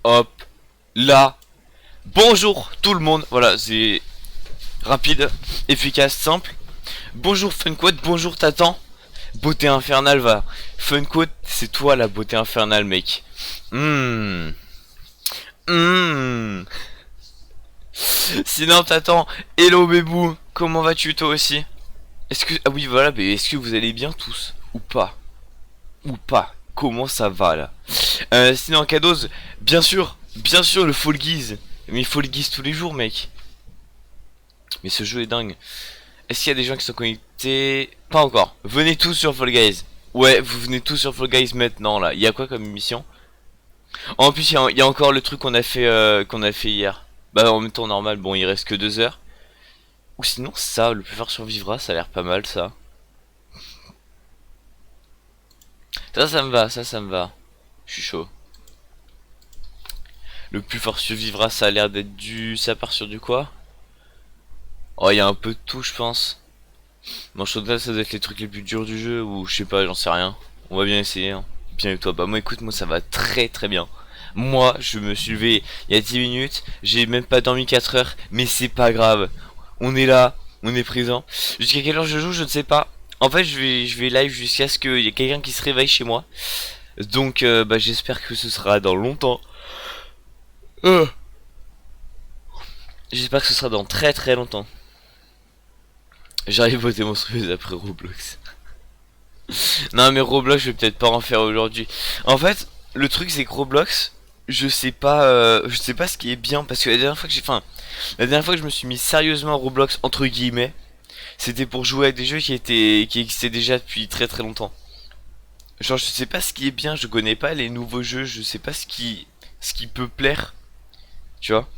Hop, là. Bonjour tout le monde. Voilà, c'est rapide, efficace, simple. Bonjour Funquote, bonjour Tatan. Beauté infernale, va. Funquote, c'est toi la beauté infernale, mec. Hum. Hum. Sinon, Tatan, hello bébou. Comment vas-tu toi aussi? Est-ce que... Ah oui, voilà, mais est-ce que vous allez bien tous? Ou pas? Ou pas? Comment ça va là? Sinon, Cados, bien sûr, le Fall Guise. Mais il Fall Guise tous les jours, mec. Mais ce jeu est dingue. Est-ce qu'il y a des gens qui sont connectés? Pas encore. Venez tous sur Fall Guys. Ouais, vous venez tous sur Fall Guys maintenant là. Il y a quoi comme mission? En plus, il y a encore le truc qu'on a fait hier. Bah en même temps normal. Bon, il reste que 2 heures. Ou sinon ça, le plus fort survivra. Ça a l'air pas mal ça. Ça me va. Ça me va. Je suis chaud. Le plus fort survivra. Ça a l'air d'être du. Ça part sur du quoi? Oh, il y a un peu de tout, je pense. Bon, je ça doit être les trucs les plus durs du jeu, ou je sais pas, j'en sais rien. On va bien essayer, hein. Bien avec toi. Bah, moi, écoute, moi, ça va très très bien. Moi, je me suis levé il y a 10 minutes, j'ai même pas dormi 4 heures, mais c'est pas grave. On est là, on est présent. Jusqu'à quelle heure je joue, je ne sais pas. En fait, je vais live jusqu'à ce qu'il y ait quelqu'un qui se réveille chez moi. Donc, bah, j'espère que ce sera dans longtemps. Euh. J'espère que ce sera dans très très longtemps. J'arrive aux monstrueuse après Roblox. Non mais Roblox je vais peut-être pas en faire aujourd'hui. En fait le truc c'est que Roblox je sais pas ce qui est bien parce que la dernière fois que je me suis mis sérieusement à Roblox entre guillemets c'était pour jouer à des jeux qui existaient déjà depuis très très longtemps. Genre je sais pas ce qui est bien, je connais pas les nouveaux jeux, je sais pas ce qui peut plaire, tu vois.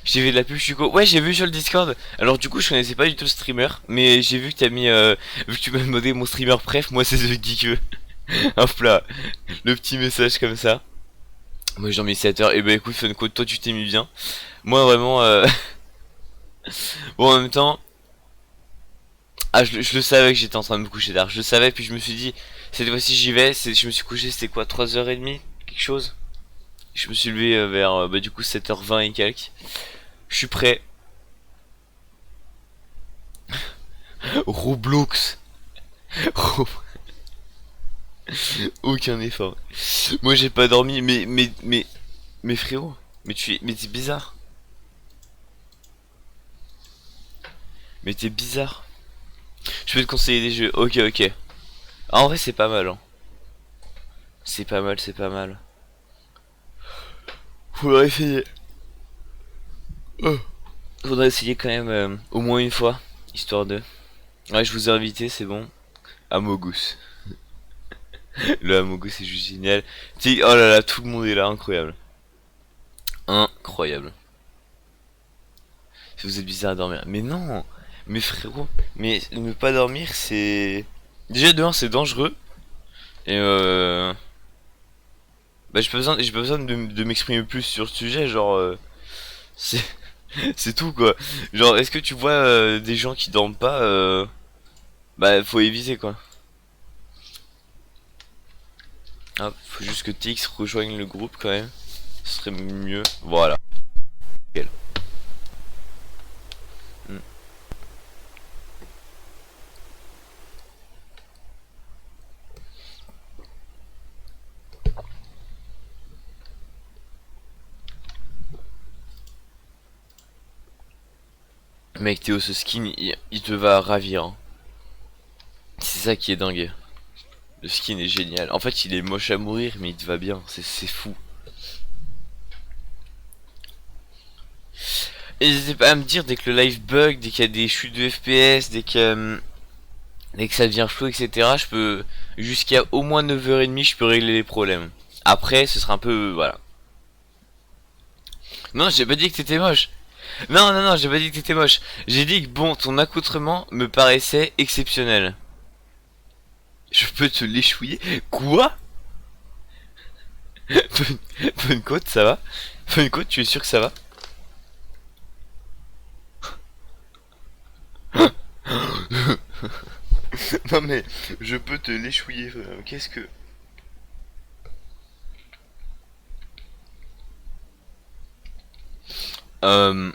J'ai fait de la pub Chico. Ouais, j'ai vu sur le Discord. Alors du coup, je connaissais pas du tout le streamer, mais j'ai vu que t'as mis vu que tu m'as demandé mon streamer préf, moi c'est The Geekeux. Hop là, le petit message comme ça. Moi j'en mets 7 heures. Et bah écoute Funko, toi tu t'es mis bien. Moi vraiment bon en même temps, je le savais que j'étais en train de me coucher tard. Je le savais puis je me suis dit cette fois-ci j'y vais, je me suis couché, c'était quoi 3h30 quelque chose. Je me suis levé vers bah du coup 7h20 et quelques. Je suis prêt. Roblox. Aucun effort. Moi j'ai pas dormi, mais frérot, mais t'es bizarre. Mais t'es bizarre. Je peux te conseiller des jeux. Ok, ok. Ah, en vrai c'est pas mal. Hein. C'est pas mal, c'est pas mal. Faudrait essayer. Oh. Faudrait essayer quand même au moins une fois, histoire de. Ouais, je vous ai invité, c'est bon. Amogus. Le Amogus c'est juste génial. Oh là là, tout le monde est là, incroyable. Incroyable. Si vous êtes bizarre à dormir. Mais non. Mais frérot, mais ne pas dormir c'est... Déjà de un c'est dangereux. Et bah j'ai pas besoin de m'exprimer plus sur ce sujet, genre c'est c'est tout quoi. Genre est-ce que tu vois des gens qui dorment pas bah faut éviter quoi. Ah, faut juste que TX rejoigne le groupe quand même. Ce serait mieux. Voilà. Nickel. Hmm. Mec Théo ce skin il te va ravir hein. C'est ça qui est dingue. Le skin est génial. En fait, il est moche à mourir, mais il te va bien. C'est fou. N'hésitez pas à me dire dès que le live bug, dès qu'il y a des chutes de FPS, dès que ça devient flou, etc. Je peux, jusqu'à au moins 9h30, je peux régler les problèmes. Après, ce sera un peu, voilà. Non, j'ai pas dit que t'étais moche. Non, j'ai pas dit que t'étais moche. J'ai dit que bon, ton accoutrement me paraissait exceptionnel. Je peux te l'échouiller? Quoi? Funcoat, ça va? Funcoat, tu es sûr que ça va? Non mais, je peux te l'échouiller. Qu'est-ce que... Euh...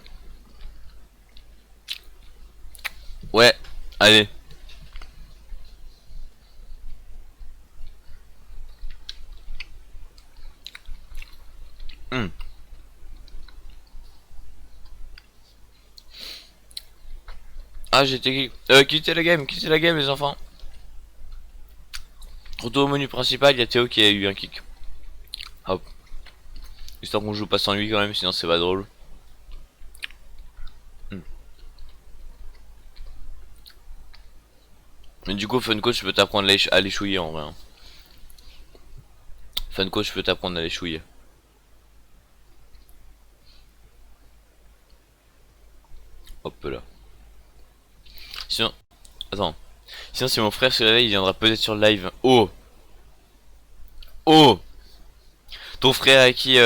Ouais, allez. Hmm. Ah, quittez la game les enfants. Retour au menu principal, il y a Théo qui a eu un kick. Hop. Histoire qu'on joue pas sans lui quand même, sinon c'est pas drôle. Hmm. Mais du coup, Fun Coach, je peux t'apprendre à l'échouiller en vrai, hein. Fun Coach, je peux t'apprendre à l'échouiller. Hop là. Sinon, attends. Sinon, si mon frère se réveille, il viendra peut-être sur le live. Oh! Oh! Ton frère à qui,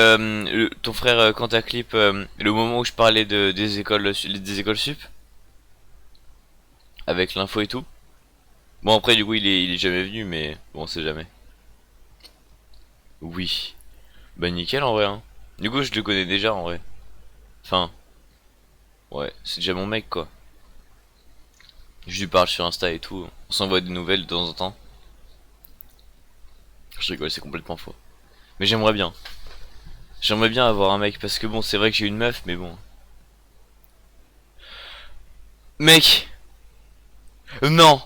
ton frère quand t'as clip, le moment où je parlais des écoles sup, avec l'info et tout. Bon après du coup il est jamais venu mais bon on sait jamais. Oui. Bah nickel en vrai hein. Du coup je le connais déjà en vrai. Enfin, ouais, c'est déjà mon mec quoi. Je lui parle sur Insta et tout. On s'envoie des nouvelles de temps en temps. Je rigole, c'est complètement faux. Mais j'aimerais bien. J'aimerais bien avoir un mec parce que bon c'est vrai que j'ai une meuf mais bon. Mec! Non!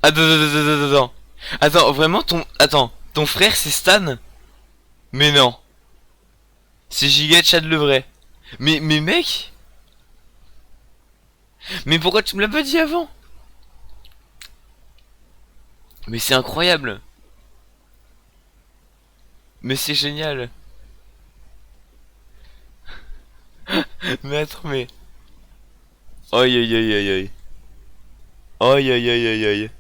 Attends. Attends, vraiment ton. Attends, ton frère c'est Stan? Mais non. C'est Giga Chad le vrai. Mais mec! Mais pourquoi tu me l'as pas dit avant? Mais c'est incroyable! Mais c'est génial! Mais attends, mais. Aïe aïe aïe aïe aïe. Aïe aïe aïe aïe aïe.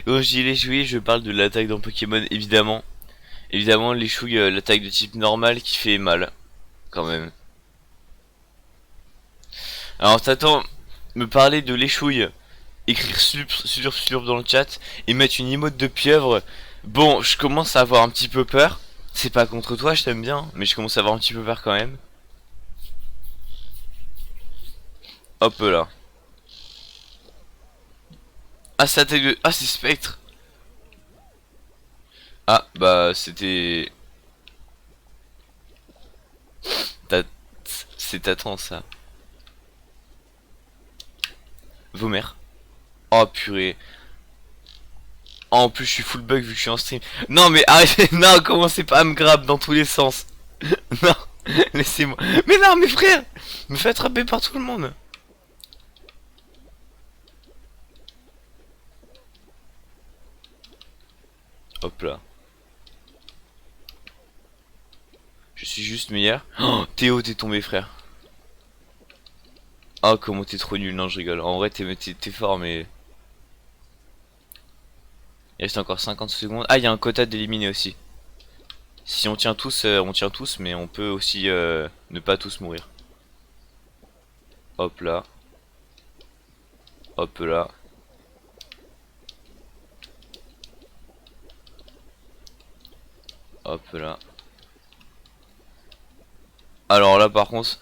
Quand je dis les chouilles, je parle de l'attaque dans Pokémon, évidemment. Évidemment, les chouilles, l'attaque de type normal qui fait mal. Quand même. Alors, t'attends me parler de l'échouille, écrire slurp dans le chat et mettre une emote de pieuvre. Bon, je commence à avoir un petit peu peur. C'est pas contre toi, je t'aime bien, mais je commence à avoir un petit peu peur quand même. Hop là. Ah, c'est attaque de. Ah, c'est Spectre. Ah, bah, c'était. Ta- C'est Tatan ça. Vomère. Oh purée. Oh, en plus, je suis full bug vu que je suis en stream. Non, mais arrêtez. Non, commencez pas à me grab dans tous les sens. Non, laissez-moi. Mais non, mes frères. Me fait attraper par tout le monde. Hop là. Je suis juste meilleur. Oh, Théo, t'es tombé, frère. Oh, comment t'es trop nul. Non, je rigole. En vrai, t'es fort, mais. Il reste encore 50 secondes. Ah, il y a un quota d'éliminer aussi. Si on tient tous, mais on peut aussi ne pas tous mourir. Hop là. Hop là. Hop là. Alors là, par contre.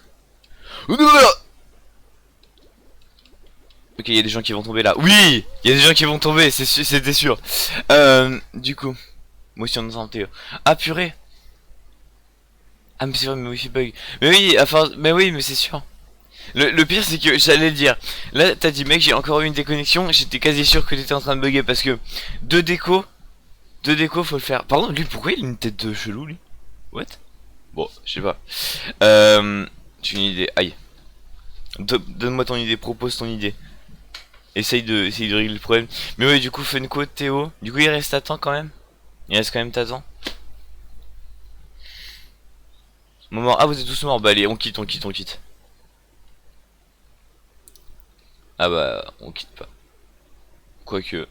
Ok, il y a des gens qui vont tomber là. Oui, il y a des gens qui vont tomber, c'était sûr. Du coup, moi aussi on entend Théo. Ah purée. Ah mais c'est vrai, mais wifi bug. Mais oui, enfin, mais oui, mais c'est sûr. Le pire c'est que j'allais le dire. Là, t'as dit mec, j'ai encore eu une déconnexion. J'étais quasi sûr que t'étais en train de bugger parce que deux décos, deux décos, faut le faire. Pardon, lui, pourquoi il a une tête de chelou lui? What? Bon, je sais pas. J'ai une idée. Aïe. Donne-moi ton idée, propose ton idée. Essaye de régler le problème. Mais ouais, du coup, Funko, Théo. Du coup, il reste à temps quand même. Il reste quand même Tazan. Moment. Ah, vous êtes tous morts. Bah, allez, on quitte. Ah, bah, on quitte pas. Quoique.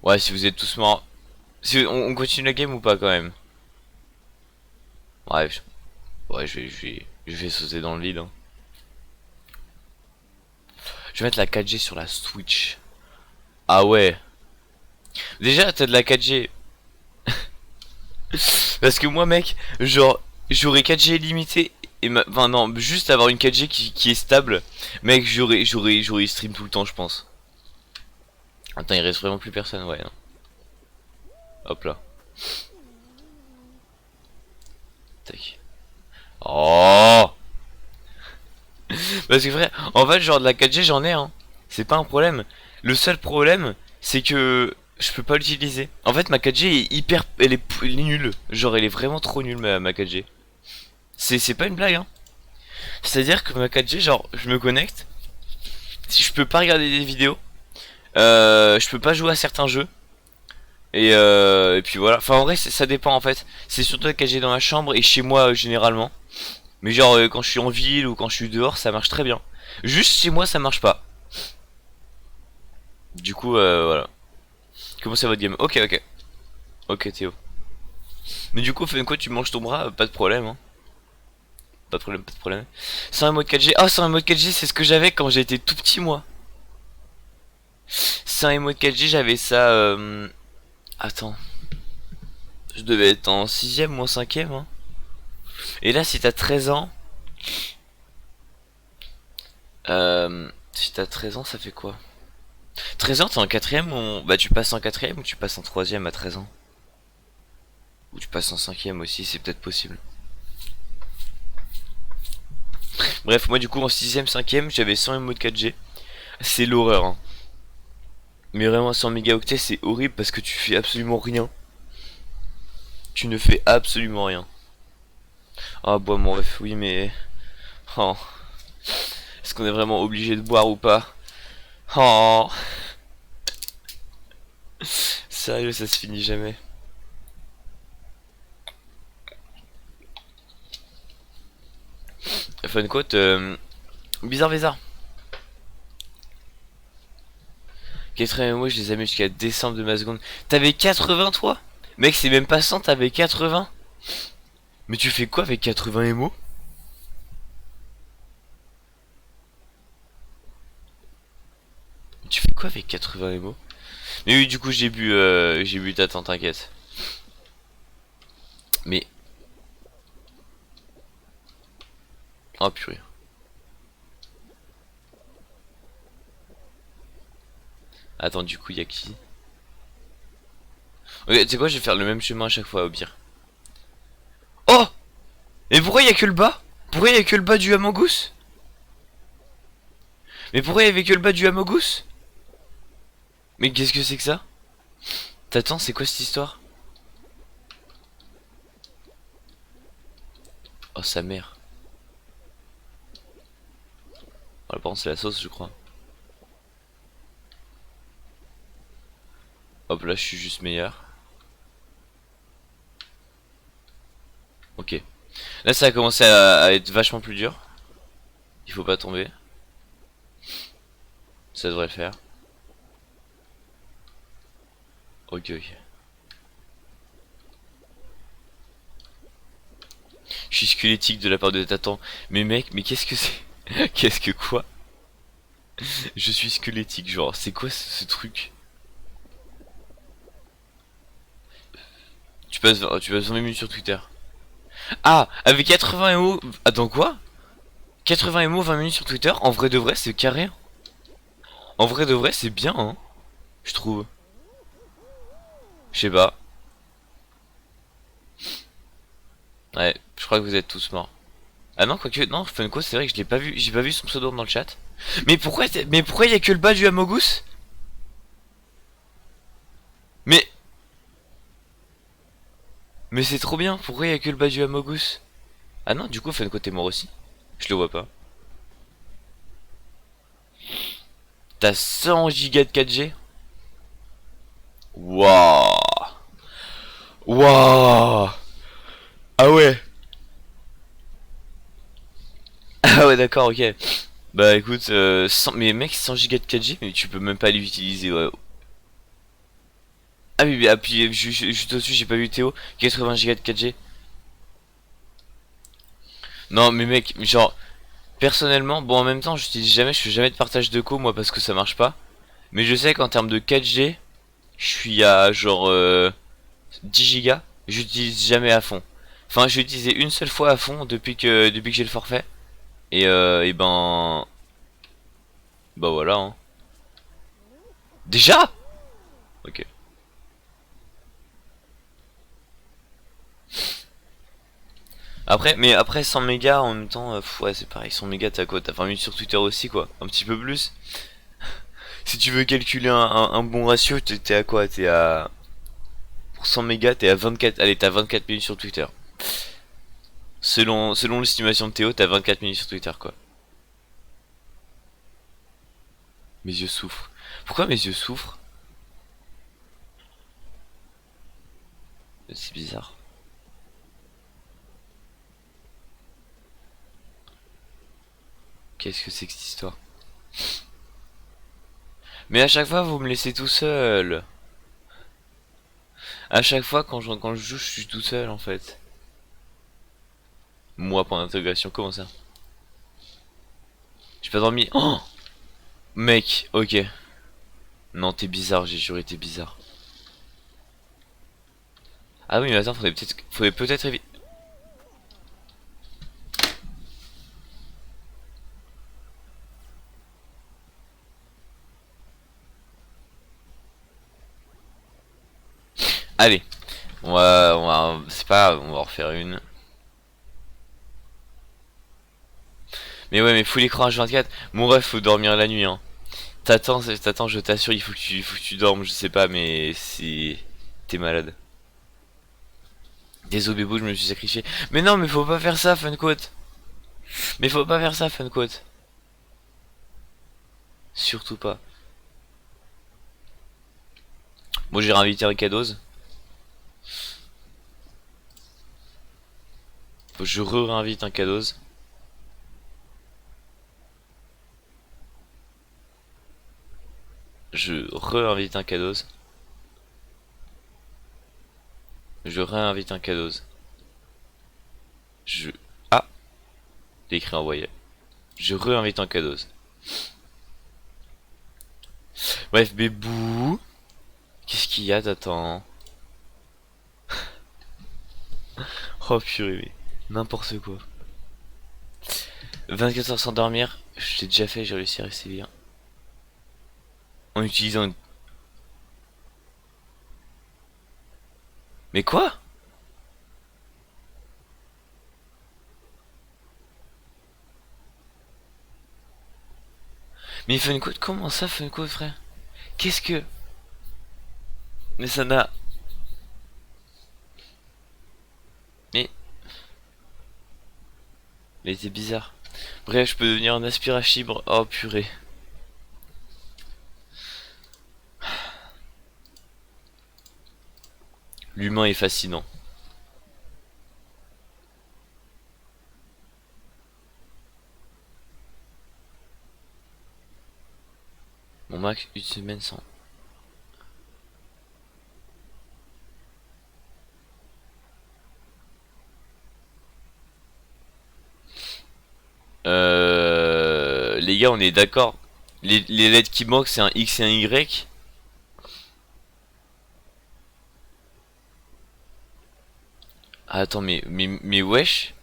Ouais, si vous êtes tous morts. Si, on continue la game ou pas quand même? Bref. Ouais, je vais sauter dans le vide, hein. Je vais mettre la 4G sur la Switch. Ah ouais. Déjà, t'as de la 4G. Parce que moi mec, genre j'aurais 4G limité et enfin non, juste avoir une 4G qui est stable, mec, j'aurais stream tout le temps je pense. Attends, il reste vraiment plus personne, ouais. Hein. Hop là. Tac. Oh. Parce que frère, en fait genre de la 4G j'en ai hein. C'est pas un problème. Le seul problème c'est que je peux pas l'utiliser. En fait ma 4G est hyper, elle est nulle. Genre elle est vraiment trop nulle ma 4G. C'est pas une blague hein. C'est-à-dire que ma 4G genre je me connecte, si je peux pas regarder des vidéos, je peux pas jouer à certains jeux. Et puis voilà. Enfin en vrai ça dépend en fait. C'est surtout la 4G dans ma chambre et chez moi généralement. Mais genre quand je suis en ville ou quand je suis dehors ça marche très bien. Juste chez moi ça marche pas. Du coup voilà. Comment ça votre game? Ok ok. Ok Théo. Mais du coup fais quoi, tu manges ton bras, pas de problème hein. Pas de problème, pas de problème. Sans un mode 4G. Ah, sans un mode 4G c'est ce que j'avais quand j'étais tout petit moi. Sans un mode 4G j'avais ça Attends. Je devais être en 6ème ou en 5ème hein. Et là si t'as 13 ans, si t'as 13 ans ça fait quoi? 13 ans t'es en 4ème ou bah tu passes en 4ème ou tu passes en 3ème à 13 ans? Ou tu passes en 5ème aussi, c'est peut-être possible. Bref, moi du coup en 6ème, 5ème, j'avais 100 MO de 4G. C'est l'horreur hein. Mais vraiment 100 mégaoctets c'est horrible parce que tu fais absolument rien. Tu ne fais absolument rien. Ah bois mon ref, oui mais... Oh. Est-ce qu'on est vraiment obligé de boire ou pas? Oh. Sérieux, ça se finit jamais. Fun quote, bizarre bizarre. 80 mois, je les ai mis jusqu'à décembre de ma seconde. T'avais 80 toi? Mec, c'est même pas 100, t'avais 80. Mais tu fais quoi avec 80 MO? Tu fais quoi avec 80 MO? Mais oui, du coup, j'ai bu ta tante, t'inquiète. Mais... Oh purée. Attends, du coup, y'a qui? Ok, tu sais quoi, je vais faire le même chemin à chaque fois, au pire. Oh! Et pourquoi y'a que le bas? Pourquoi y'a que le bas du Amogus? Mais pourquoi y'avait que le bas du Amogus? Mais qu'est-ce que c'est que ça? T'attends, c'est quoi cette histoire? Oh, sa mère. Oh, par contre, c'est la sauce, je crois. Hop, là, je suis juste meilleur. Ok. Là, ça a commencé à être vachement plus dur. Il faut pas tomber. Ça devrait le faire. Ok, ok. Je suis squelettique de la part de Tatan. Mais mec, mais qu'est-ce que c'est? Qu'est-ce que quoi? Je suis squelettique, genre, c'est quoi ce truc? Tu passes 20 minutes sur Twitter. Ah, avec 80 MO. Attends, quoi? 80 MO, 20 minutes sur Twitter? En vrai de vrai, c'est carré. En vrai de vrai, c'est bien, hein? Je trouve. Je sais pas. Ouais, je crois que vous êtes tous morts. Ah non, quoique, non, Funko, c'est vrai que je l'ai pas vu. J'ai pas vu son pseudo dans le chat. Mais pourquoi y a que le bas du Amogus? Mais. Mais c'est trop bien, pourquoi y a que le bas du Amogus? Ah non, du coup, Funko, t'es mort aussi. Je le vois pas. T'as 100 gigas de 4G? Waouh! Waouh! Ah ouais! Ah ouais, d'accord, ok. Bah écoute, mais mec, 100 gigas de 4G, mais tu peux même pas l'utiliser, ouais. Ah oui, ah, puis juste au-dessus, j'ai pas vu Théo, 80 gigas de 4G. Non, mais mec, genre, personnellement, bon, en même temps, je fais jamais de partage de co, moi, parce que ça marche pas. Mais je sais qu'en termes de 4G, je suis à genre 10 gigas. J'utilise jamais à fond. Enfin, j'ai utilisé une seule fois à fond depuis que j'ai le forfait. Et ben, bah voilà. Hein. Déjà? Ok. Après, mais après 100 mégas en même temps, ouais, c'est pareil. 100 mégas, t'as quoi? T'as 20 minutes sur Twitter aussi, quoi. Un petit peu plus. Si tu veux calculer un bon ratio, t'es à quoi? T'es à pour 100 mégas, t'es à 24. Allez, t'as 24 minutes sur Twitter. Selon l'estimation de Théo, t'as 24 minutes sur Twitter, quoi. Mes yeux souffrent. Pourquoi mes yeux souffrent? C'est bizarre. Qu'est-ce que c'est que cette histoire? Mais à chaque fois, vous me laissez tout seul. À chaque fois, quand je joue, je suis tout seul, en fait. Moi, pour l'intégration, comment ça? J'ai pas dormi. Oh, mec, ok. Non, t'es bizarre, j'ai juré, t'es bizarre. Ah oui, mais attends, faudrait peut-être éviter. Allez, c'est pas grave, on va en refaire une. Mais ouais, mais full écran H24. Mon ref, faut dormir la nuit, hein. T'attends, je t'assure, il faut que tu dormes, je sais pas, mais c'est. T'es malade. Désolé, Bébou, je me suis sacrifié. Mais non, mais faut pas faire ça, Funcoat. Mais faut pas faire ça, Funcoat. Surtout pas. Moi, j'ai réinvité un cadeau. Faut que je réinvite un cadeau. Je réinvite un cadeau. Je réinvite un cadeau. Je. Ah, l'écrit envoyé. Je réinvite un cadeau. Bref, Bébou. Qu'est-ce qu'il y a, t'attends? Oh purée, mais n'importe quoi. 24 heures sans dormir, je l'ai déjà fait, j'ai réussi à rester bien. En utilisant. Mais quoi? Mais Funcode, comment ça Funcode, frère? Qu'est-ce que. Mais ça n'a. Mais. Mais c'est bizarre. Bref, je peux devenir un aspirachibre. Oh purée. L'humain est fascinant. Mon max, une semaine sans. Les gars, on est d'accord. Les lettres qui manquent, c'est un X et un Y. Ah, attends, mais wesh.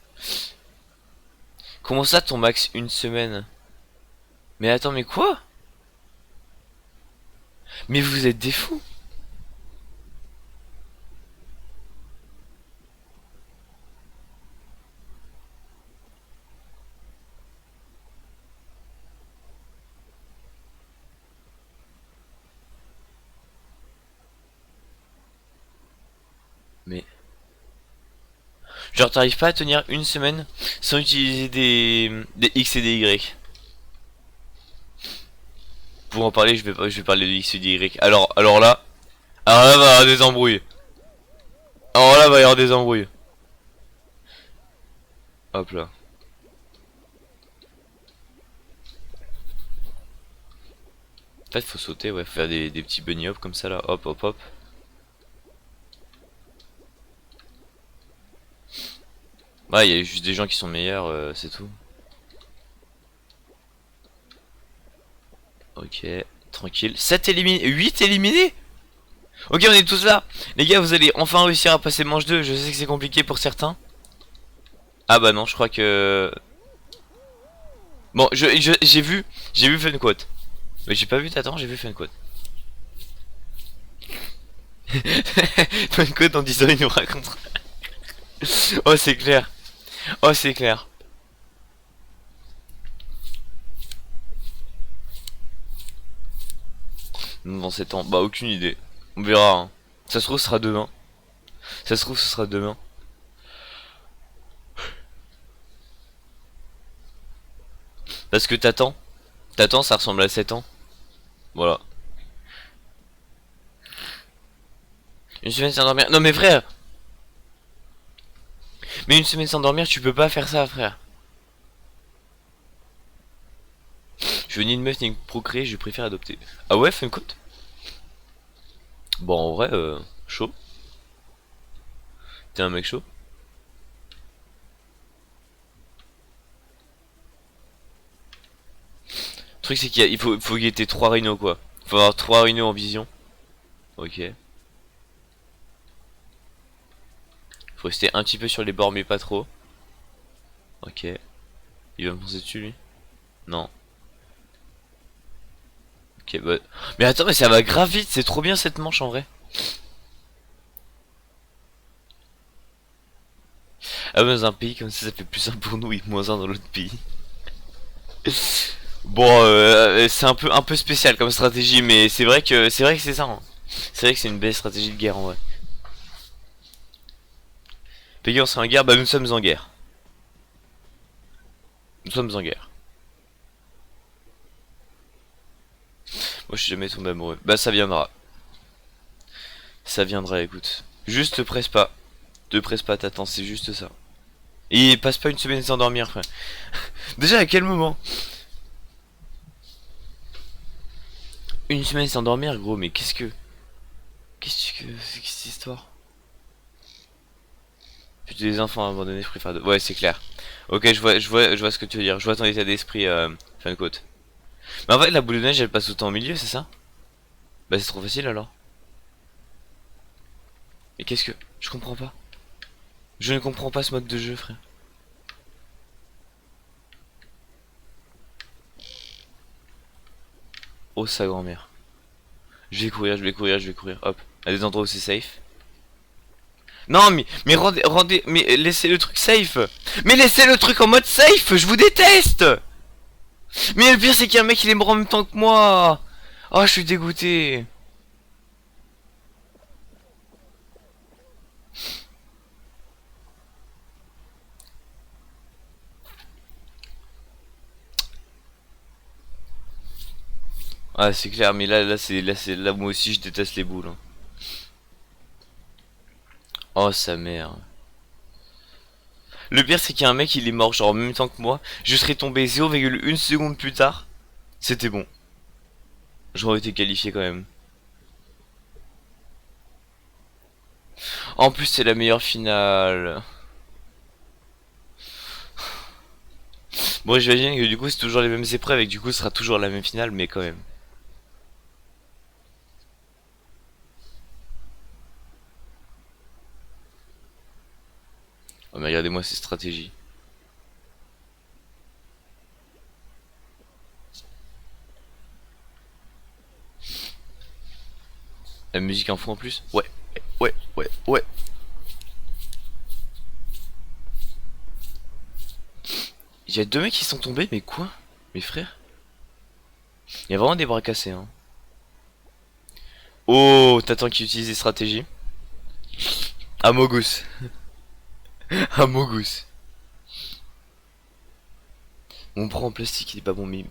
Comment ça, ton max une semaine? Mais attends, mais quoi? Mais vous êtes des fous. Mais. Genre, t'arrives pas à tenir une semaine sans utiliser des X et des Y. Pour en parler, je vais parler de X et des Y. Alors là, va y avoir des embrouilles. Alors là, va y avoir des embrouilles. Hop là. En fait, faut sauter, ouais, faut faire des petits bunny hop comme ça là. Hop, hop, hop. Ouais, il y a juste des gens qui sont meilleurs, c'est tout. Ok, tranquille. 7 éliminés, 8 éliminés. Ok, on est tous là. Les gars, vous allez enfin réussir à passer manche 2. Je sais que c'est compliqué pour certains. Ah bah non, je crois que... Bon, j'ai vu Funquote. Mais j'ai pas vu Tatan, j'ai vu Funquote. Funquote en disant il nous raconte. Oh, c'est clair. Oh, c'est clair. Dans 7 ans, bah aucune idée. On verra. Hein. Ça se trouve, ce sera demain. Ça se trouve, ce sera demain. Parce que T'attends, ça ressemble à 7 ans. Voilà. Une semaine sans dormir. Non mais frère. Mais une semaine sans dormir, tu peux pas faire ça, frère. Je veux ni une meuf ni une procréer, je préfère adopter. Ah ouais, Funcoat. Bon, en vrai, chaud. T'es un mec chaud. Le truc, c'est faut guetter 3 rhinos, quoi. Faut avoir 3 rhinos en vision. Ok. Faut rester un petit peu sur les bords, mais pas trop. Ok. Il va me foncer dessus, lui. Non. Ok, bah... Mais attends, mais ça va grave vite, c'est trop bien cette manche, en vrai. Ah, mais dans un pays comme ça fait plus un pour nous et moins un dans l'autre pays. Bon, c'est un peu spécial comme stratégie, mais c'est vrai que c'est ça. Hein. C'est vrai que c'est une belle stratégie de guerre en vrai. Pays on serait en guerre, bah nous sommes en guerre. Nous sommes en guerre. Moi je suis jamais tombé amoureux. Bah ça viendra. Ça viendra, écoute. Juste te presse pas. Te presse pas, t'attends, c'est juste ça. Et passe pas une semaine sans dormir, frère. Déjà à quel moment? Une semaine sans dormir, gros, mais qu'est-ce que... Qu'est-ce que c'est que cette histoire? Plutôt des enfants abandonnés, je préfère de... Ouais, c'est clair. Ok, je vois ce que tu veux dire. Je vois ton état d'esprit, Funcoat. Mais en fait, la boule de neige, elle passe tout le temps au milieu, c'est ça? Bah, c'est trop facile alors. Mais qu'est-ce que... Je comprends pas. Je ne comprends pas ce mode de jeu, frère. Oh, sa grand-mère. Je vais courir, je vais courir, je vais courir. Hop. À des endroits où c'est safe. Non, mais mais laissez le truc safe. Mais laissez le truc en mode safe, je vous déteste. Mais le pire, c'est qu'il y a un mec, il est mort en même temps que moi. Oh, je suis dégoûté. Ah, c'est clair, mais là, moi aussi, je déteste les boules. Hein. Oh, sa mère. Le pire, c'est qu'il y a un mec, il est mort genre en même temps que moi. Je serais tombé 0,1 seconde plus tard. C'était bon. J'aurais été qualifié quand même. En plus, c'est la meilleure finale. Bon, j'imagine que du coup, c'est toujours les mêmes épreuves et que du coup, ce sera toujours la même finale, mais quand même. Oh, mais regardez-moi ces stratégies. La musique en fond en plus. Ouais, ouais. Il y a deux mecs qui sont tombés, mais quoi? Mes frères? Il y a vraiment des bras cassés, hein. Oh, t'attends qu'ils utilisent des stratégies. Amogus. Amogus. Mon bras en plastique, il est pas bon, mais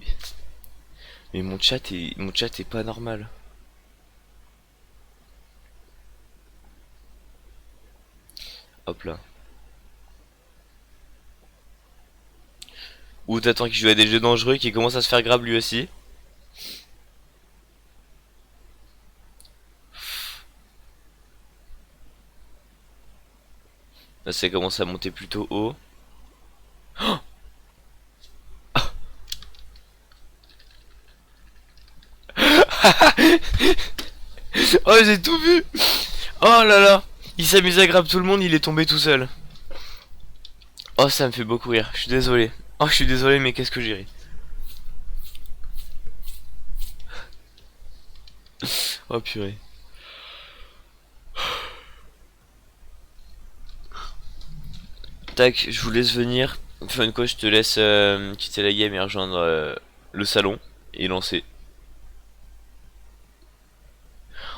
mon chat est pas normal. Hop là. Ou t'attends qu'il joue à des jeux dangereux, qui commence à se faire grave lui aussi. Là, ça commence à monter plutôt haut. Oh j'ai tout vu. Oh là là. Il s'amuse à grab tout le monde, il est tombé tout seul. Oh, ça me fait beaucoup rire. Je suis désolé. Oh, je suis désolé, mais qu'est-ce que j'ai ri. Oh purée. Tac, je vous laisse venir. Enfin, quoi, je te laisse quitter la game et rejoindre le salon et lancer.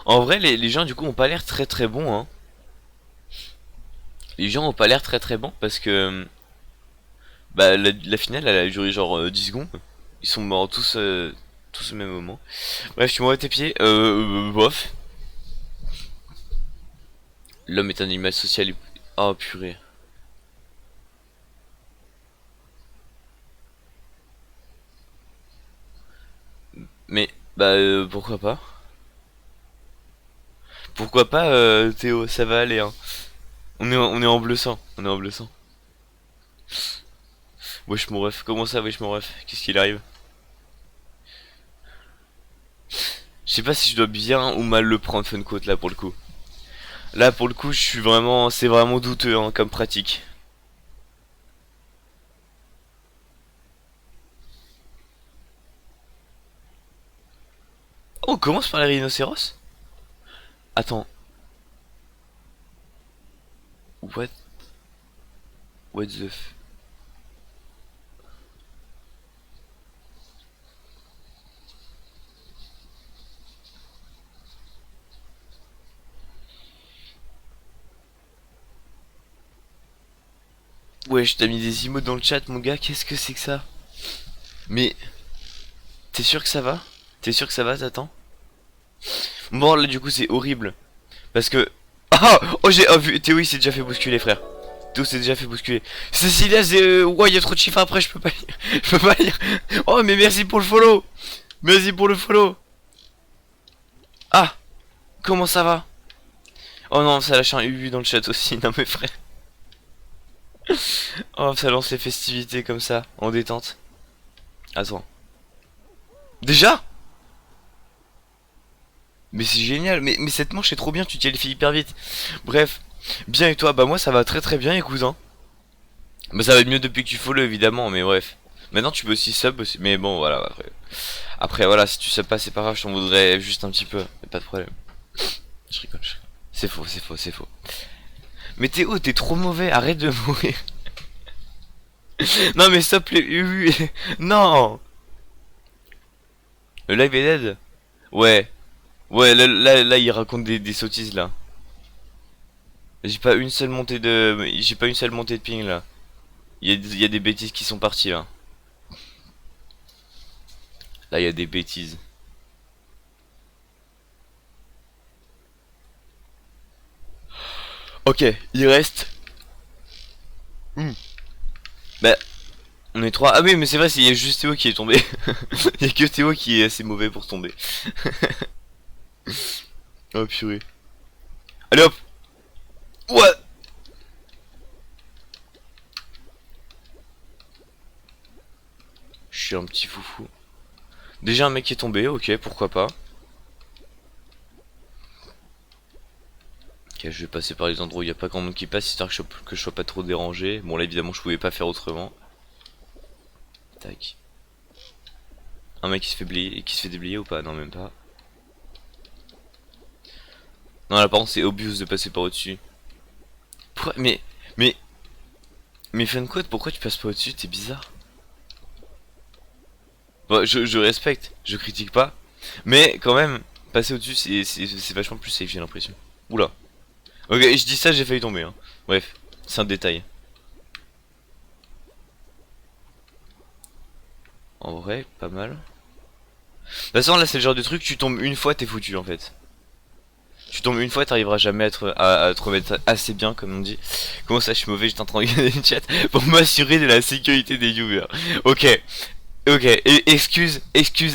En vrai, les gens du coup ont pas l'air très très bons, hein. Les gens ont pas l'air très très bons parce que bah la finale elle a duré genre 10 secondes. Ils sont morts tous au même moment. Bref, tu m'envoies tes pieds. Bof. L'homme est un animal social. Oh purée. Mais bah pourquoi pas? Pourquoi pas Théo, ça va aller hein. On est en bleu sang, on est en bleu sang. Wesh mon ref, comment ça wesh mon ref? Qu'est-ce qu'il arrive? Je sais pas si je dois bien ou mal le prendre Funcoat là pour le coup. Là pour le coup je suis vraiment, c'est vraiment douteux hein, comme pratique. Oh, on commence par les rhinocéros? Attends. What? What the f... Wesh, t'as mis des emotes dans le chat mon gars, qu'est-ce que c'est que ça? Mais, t'es sûr que ça va? T'es sûr que ça va, t'attends? Bon là du coup c'est horrible. Parce que... Ah oh j'ai vu, Théo il s'est déjà fait bousculer frère. Théo s'est déjà fait bousculer. Cécilia c'est... Ouais il y a trop de chiffres après, je peux pas lire. Je peux pas lire. Oh mais merci pour le follow. Merci pour le follow. Ah, comment ça va? Oh non, ça lâche un UU dans le chat aussi, non mais frère. Oh, ça lance les festivités comme ça, en détente. Attends. Déjà? Mais c'est génial, mais cette manche est trop bien, tu t'y qualifies hyper vite. Bref, bien et toi? Bah moi ça va très très bien, écoute hein. Bah ça va mieux depuis que tu follow évidemment, mais bref. Maintenant tu peux aussi sub aussi, mais bon voilà, après voilà, si tu sub pas c'est pas grave, je t'en voudrais juste un petit peu, mais pas de problème. Je rigole, je rigole. C'est faux, c'est faux, c'est faux. Mais Théo, t'es trop mauvais, arrête de mourir. Non mais stop les UU. Non. Le live est dead. Ouais. Ouais, là, il raconte des sottises là. J'ai pas une seule montée de... J'ai pas une seule montée de ping là. Il y a des bêtises qui sont parties là. Là, il y a des bêtises. Ok, il reste... Bah, on est trois. Ah oui, mais c'est vrai, il y a juste Théo qui est tombé. Il y a que Théo qui est assez mauvais pour tomber. Oh purée. Allez hop. Ouais. Je suis un petit foufou. Déjà un mec qui est tombé, ok, pourquoi pas. Ok, je vais passer par les endroits où il n'y a pas grand monde qui passe, histoire que je sois pas trop dérangé. Bon là évidemment je pouvais pas faire autrement. Tac. Un mec qui se fait déblayer ou pas? Non même pas. Non là par contre c'est obvious de passer par au-dessus. Mais... Mais... Mais Funquote, pourquoi tu passes pas au-dessus? T'es bizarre. Bon, je respecte, je critique pas. Mais quand même, passer au-dessus c'est vachement plus safe j'ai l'impression. Oula. Ok, je dis ça, j'ai failli tomber hein. Bref, c'est un détail. En vrai, pas mal. De toute façon là c'est le genre de truc, tu tombes une fois t'es foutu en fait. Tu tombes une fois, t'arriveras jamais à te remettre assez bien, comme on dit. Comment ça, je suis mauvais, j'étais en train de regarder une chat pour m'assurer de la sécurité des viewers. Ok, ok, excuse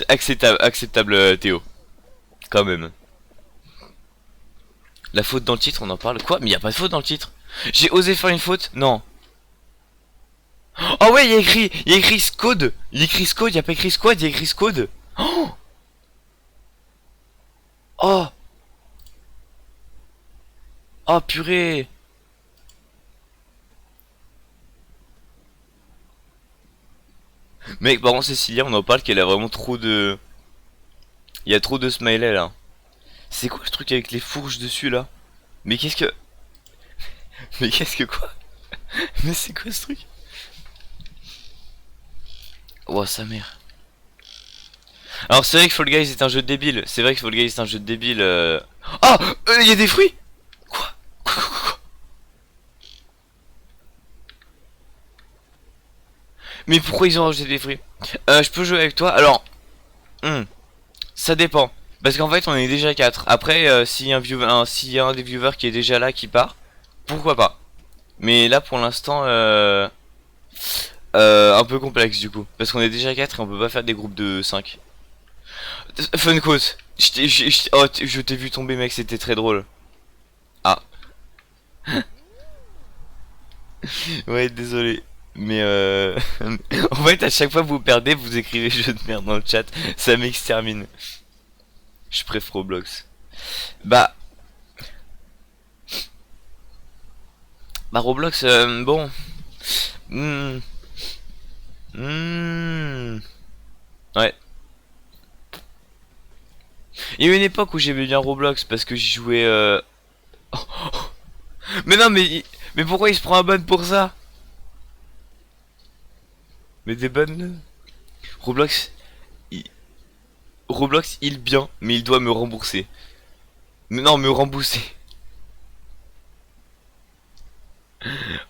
acceptable Théo. Quand même. La faute dans le titre, on en parle. Quoi? Mais y a pas de faute dans le titre. J'ai osé faire une faute? Non. Oh ouais, il y a écrit Scode. Il y a écrit Scode, y a pas écrit Squad, il y a écrit Scode. Oh, oh. Oh purée. Mec, par contre, Cécilia, on en parle qu'elle a vraiment trop de... Il y a trop de smiley là. C'est quoi le truc avec les fourches dessus là? Mais qu'est-ce que... Mais qu'est-ce que quoi? Mais c'est quoi ce truc? Oh sa mère. Alors c'est vrai que Fall Guys est un jeu de débile. C'est vrai que Fall Guys est un jeu de débile. Ah, il y a des fruits. Quoi? Mais pourquoi ils ont rajouté des fruits? Je peux jouer avec toi? Alors, hmm, ça dépend. Parce qu'en fait, on est déjà 4. Après, s'il y a s'il y a un des viewers qui est déjà là, qui part, pourquoi pas? Mais là, pour l'instant, un peu complexe du coup. Parce qu'on est déjà 4 et on peut pas faire des groupes de 5. Fun quote. Je t'ai vu tomber, mec, c'était très drôle. Ah, ouais, désolé. Mais en fait, à chaque fois que vous perdez, vous écrivez jeu de merde dans le chat. Ça m'extermine. Je préfère Roblox. Bah, Roblox, bon. Hmm, hmm, ouais. Il y a eu une époque où j'aimais bien Roblox parce que j'y jouais. Mais non, mais pourquoi il se prend un ban pour ça? Mais des bonnes. Roblox, il... Roblox, il bien, mais il doit me rembourser. Mais non, me rembourser.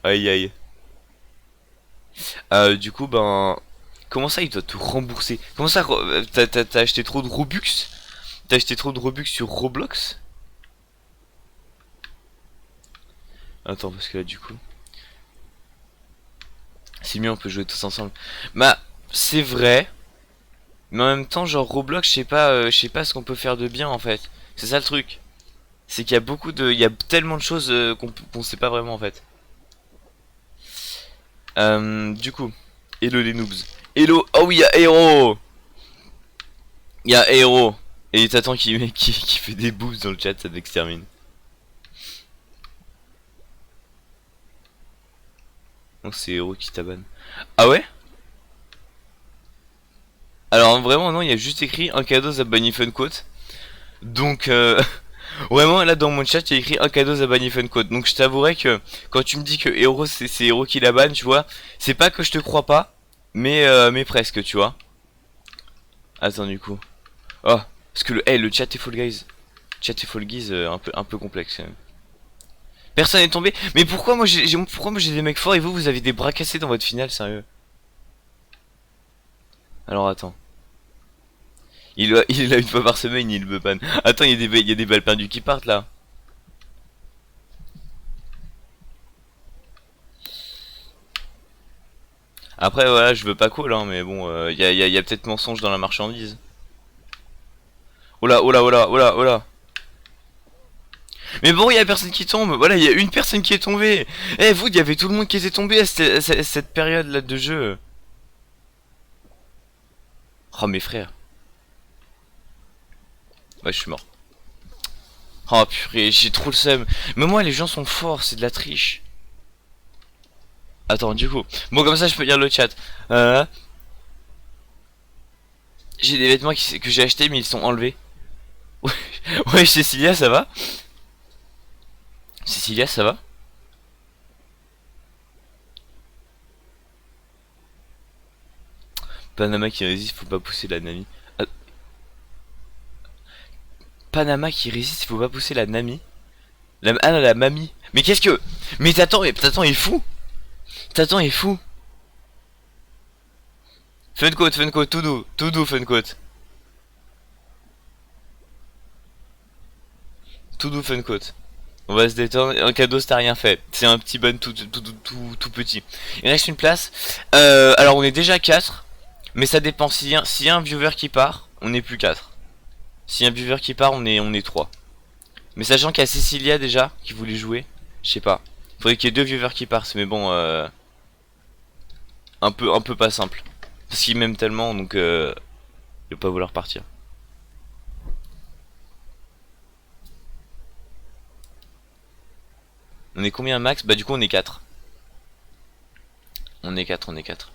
Aïe aïe. Du coup, ben. Comment ça, il doit te rembourser? Comment ça, t'as acheté trop de Robux? T'as acheté trop de Robux sur Roblox? Attends, parce que là, du coup. C'est mieux, on peut jouer tous ensemble. Bah, c'est vrai. Mais en même temps, genre Roblox, je sais pas ce qu'on peut faire de bien en fait. C'est ça le truc. C'est qu'il y a beaucoup de, il y a tellement de choses qu'on sait pas vraiment en fait. Du coup, hello les noobs. Hello, oh oui, il y a Hero. Il y a Hero. Et t'attends qui fait des boobs dans le chat, ça t'extermine. Donc c'est Hero qui t'abonne. Ah ouais? Alors vraiment non, il y a juste écrit un cadeau Zabani Fun Quote. Donc vraiment là dans mon chat il y a écrit un cadeau Zabani Fun Quote. Donc je t'avouerai que quand tu me dis que Hero c'est Hero qui la banne, tu vois, c'est pas que je te crois pas, mais presque, tu vois. Attends du coup. Oh, parce que le chat est Fall Guys. Chat et Fall Guys un peu complexe. Personne n'est tombé. Mais pourquoi moi j'ai des mecs forts et vous avez des bras cassés dans votre finale, sérieux? Alors attends. Il est là une fois par semaine, il me ban. Attends, il y a des balles perdues qui partent là. Après voilà, je veux pas call hein, mais bon, y a peut-être mensonge dans la marchandise. Oh là, oh là, oh là, oh là, oh là. Mais bon, il y a personne qui tombe. Voilà, il y a une personne qui est tombée. Eh, vous, il y avait tout le monde qui était tombé à cette période là de jeu. Oh mes frères. Ouais, je suis mort. Oh purée, j'ai trop le seum. Mais moi, les gens sont forts, c'est de la triche. Attends, du coup. Bon, comme ça, je peux lire le chat. Euh, j'ai des vêtements que j'ai achetés, mais ils sont enlevés. Ouais, ouais, Cécilia, ça va? Cécilia, ça va? Panama qui résiste, faut pas pousser la Nami. Ah, Panama qui résiste, faut pas pousser la Nami. Ah non, la mamie. Mais qu'est-ce que... Mais t'attends, il est fou. T'attends, il est fou. Funcoat, tout doux, Funcoat. Tout doux, Funcoat. On va se détendre. Un cadeau, c'est rien fait. C'est un petit bon tout petit. Il reste une place. Alors, on est déjà 4. Mais ça dépend. S'il y a un viewer qui part, on n'est plus 4. S'il y a un viewer qui part, on est 3. Mais sachant qu'il y a Cecilia déjà qui voulait jouer, je sais pas. Faudrait qu'il y ait 2 viewers qui partent, mais bon, un peu pas simple. Parce qu'il m'aime tellement, donc il va pas vouloir partir. On est combien max? Bah du coup on est 4. On est 4, on est 4.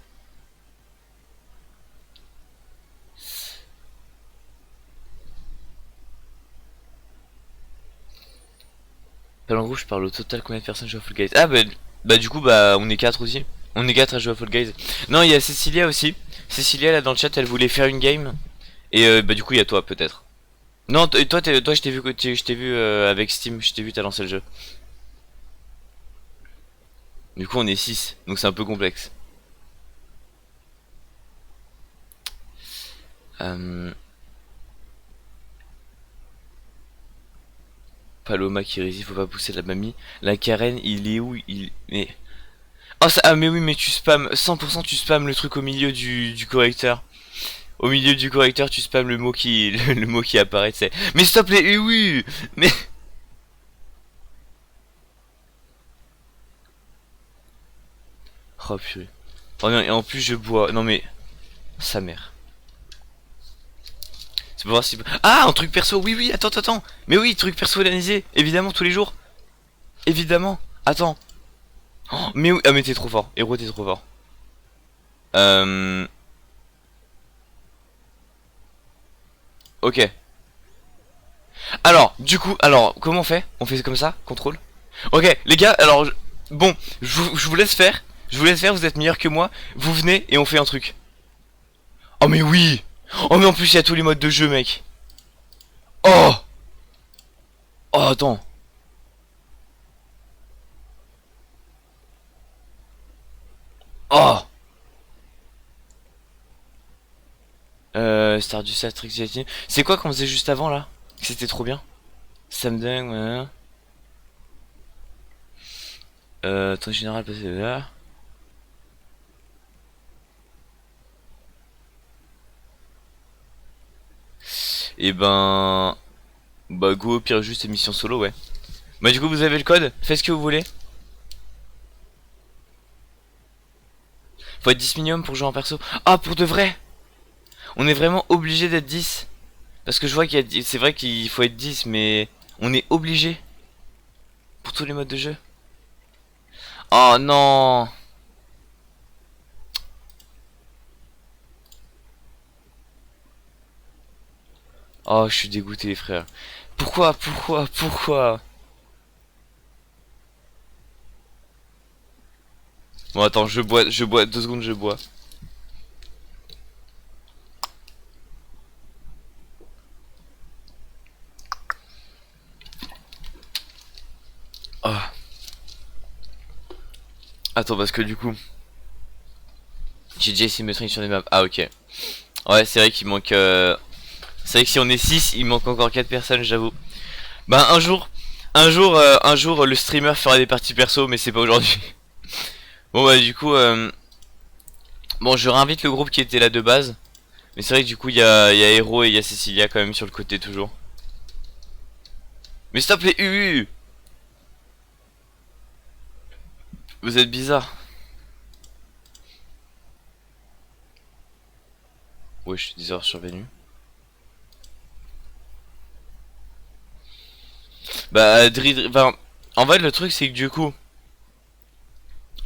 Talon rouge, je parle au total combien de personnes jouent à Fall Guys? Ah bah du coup bah on est 4 aussi. On est 4 à jouer à Fall Guys. Non, il y a Cecilia aussi. Cecilia là dans le chat, elle voulait faire une game. Et bah du coup il y a toi peut-être. Non, toi je t'ai vu, je t'ai vu avec Steam, je t'ai vu t'as lancé le jeu. Du coup on est 6, donc c'est un peu complexe. Euh... Paloma qui résiste, faut pas pousser la mamie. La Karen, il est où? Mais... Oh ça... Ah mais oui, mais tu spams, 100% tu spams le truc au milieu du correcteur. Au milieu du correcteur, tu spams le mot qui, le mot qui apparaît, c'est. Mais s'il te plaît, eh oui. Mais... Oh purée. Oh non, et en plus je bois. Non mais... Sa mère. C'est pour voir si... Ah, un truc perso, oui, oui, attends. Mais oui, truc personnalisé, évidemment, tous les jours. Évidemment. Attends. Oh, mais oui, ah mais t'es trop fort. Héros, t'es trop fort. Ok. Alors, du coup, alors, comment on fait? On fait comme ça? Contrôle. Ok, les gars, alors, bon, je vous laisse faire. Je vous laisse faire, vous êtes meilleurs que moi. Vous venez et on fait un truc. Oh mais oui. Oh mais en plus, il y a tous les modes de jeu, mec. Oh. Oh, attends. Oh. Stardust Atrix Gelatine. C'est quoi qu'on faisait juste avant, là? C'était trop bien. Ça me dingue, ouais. Ton général passé là. Et ben... Bah go au pire juste émission solo, ouais. Bah du coup vous avez le code, faites ce que vous voulez. Faut être 10 minimum pour jouer en perso. Ah, pour de vrai. On est vraiment obligé d'être 10. Parce que je vois qu'il y a... C'est vrai qu'il faut être 10, mais... On est obligé. Pour tous les modes de jeu. Oh non. Oh, je suis dégoûté, frère. Pourquoi? Bon, attends, je bois, 2 secondes, je bois. Oh. Attends, parce que du coup... J'ai déjà essayé de me traîner sur des maps. Ah, ok. Ouais, c'est vrai qu'il manque... C'est vrai que si on est 6, il manque encore 4 personnes, j'avoue. Bah, un jour, le streamer fera des parties perso, mais c'est pas aujourd'hui. Bon, bah, du coup... Bon, je réinvite le groupe qui était là de base. Mais c'est vrai que du coup, il y a Hero et il y a Cecilia quand même sur le côté toujours. Mais stop les UU. Vous êtes bizarre. Ouais, je suis 10 heures survenu. Bah, enfin, en fait, le truc, c'est que du coup,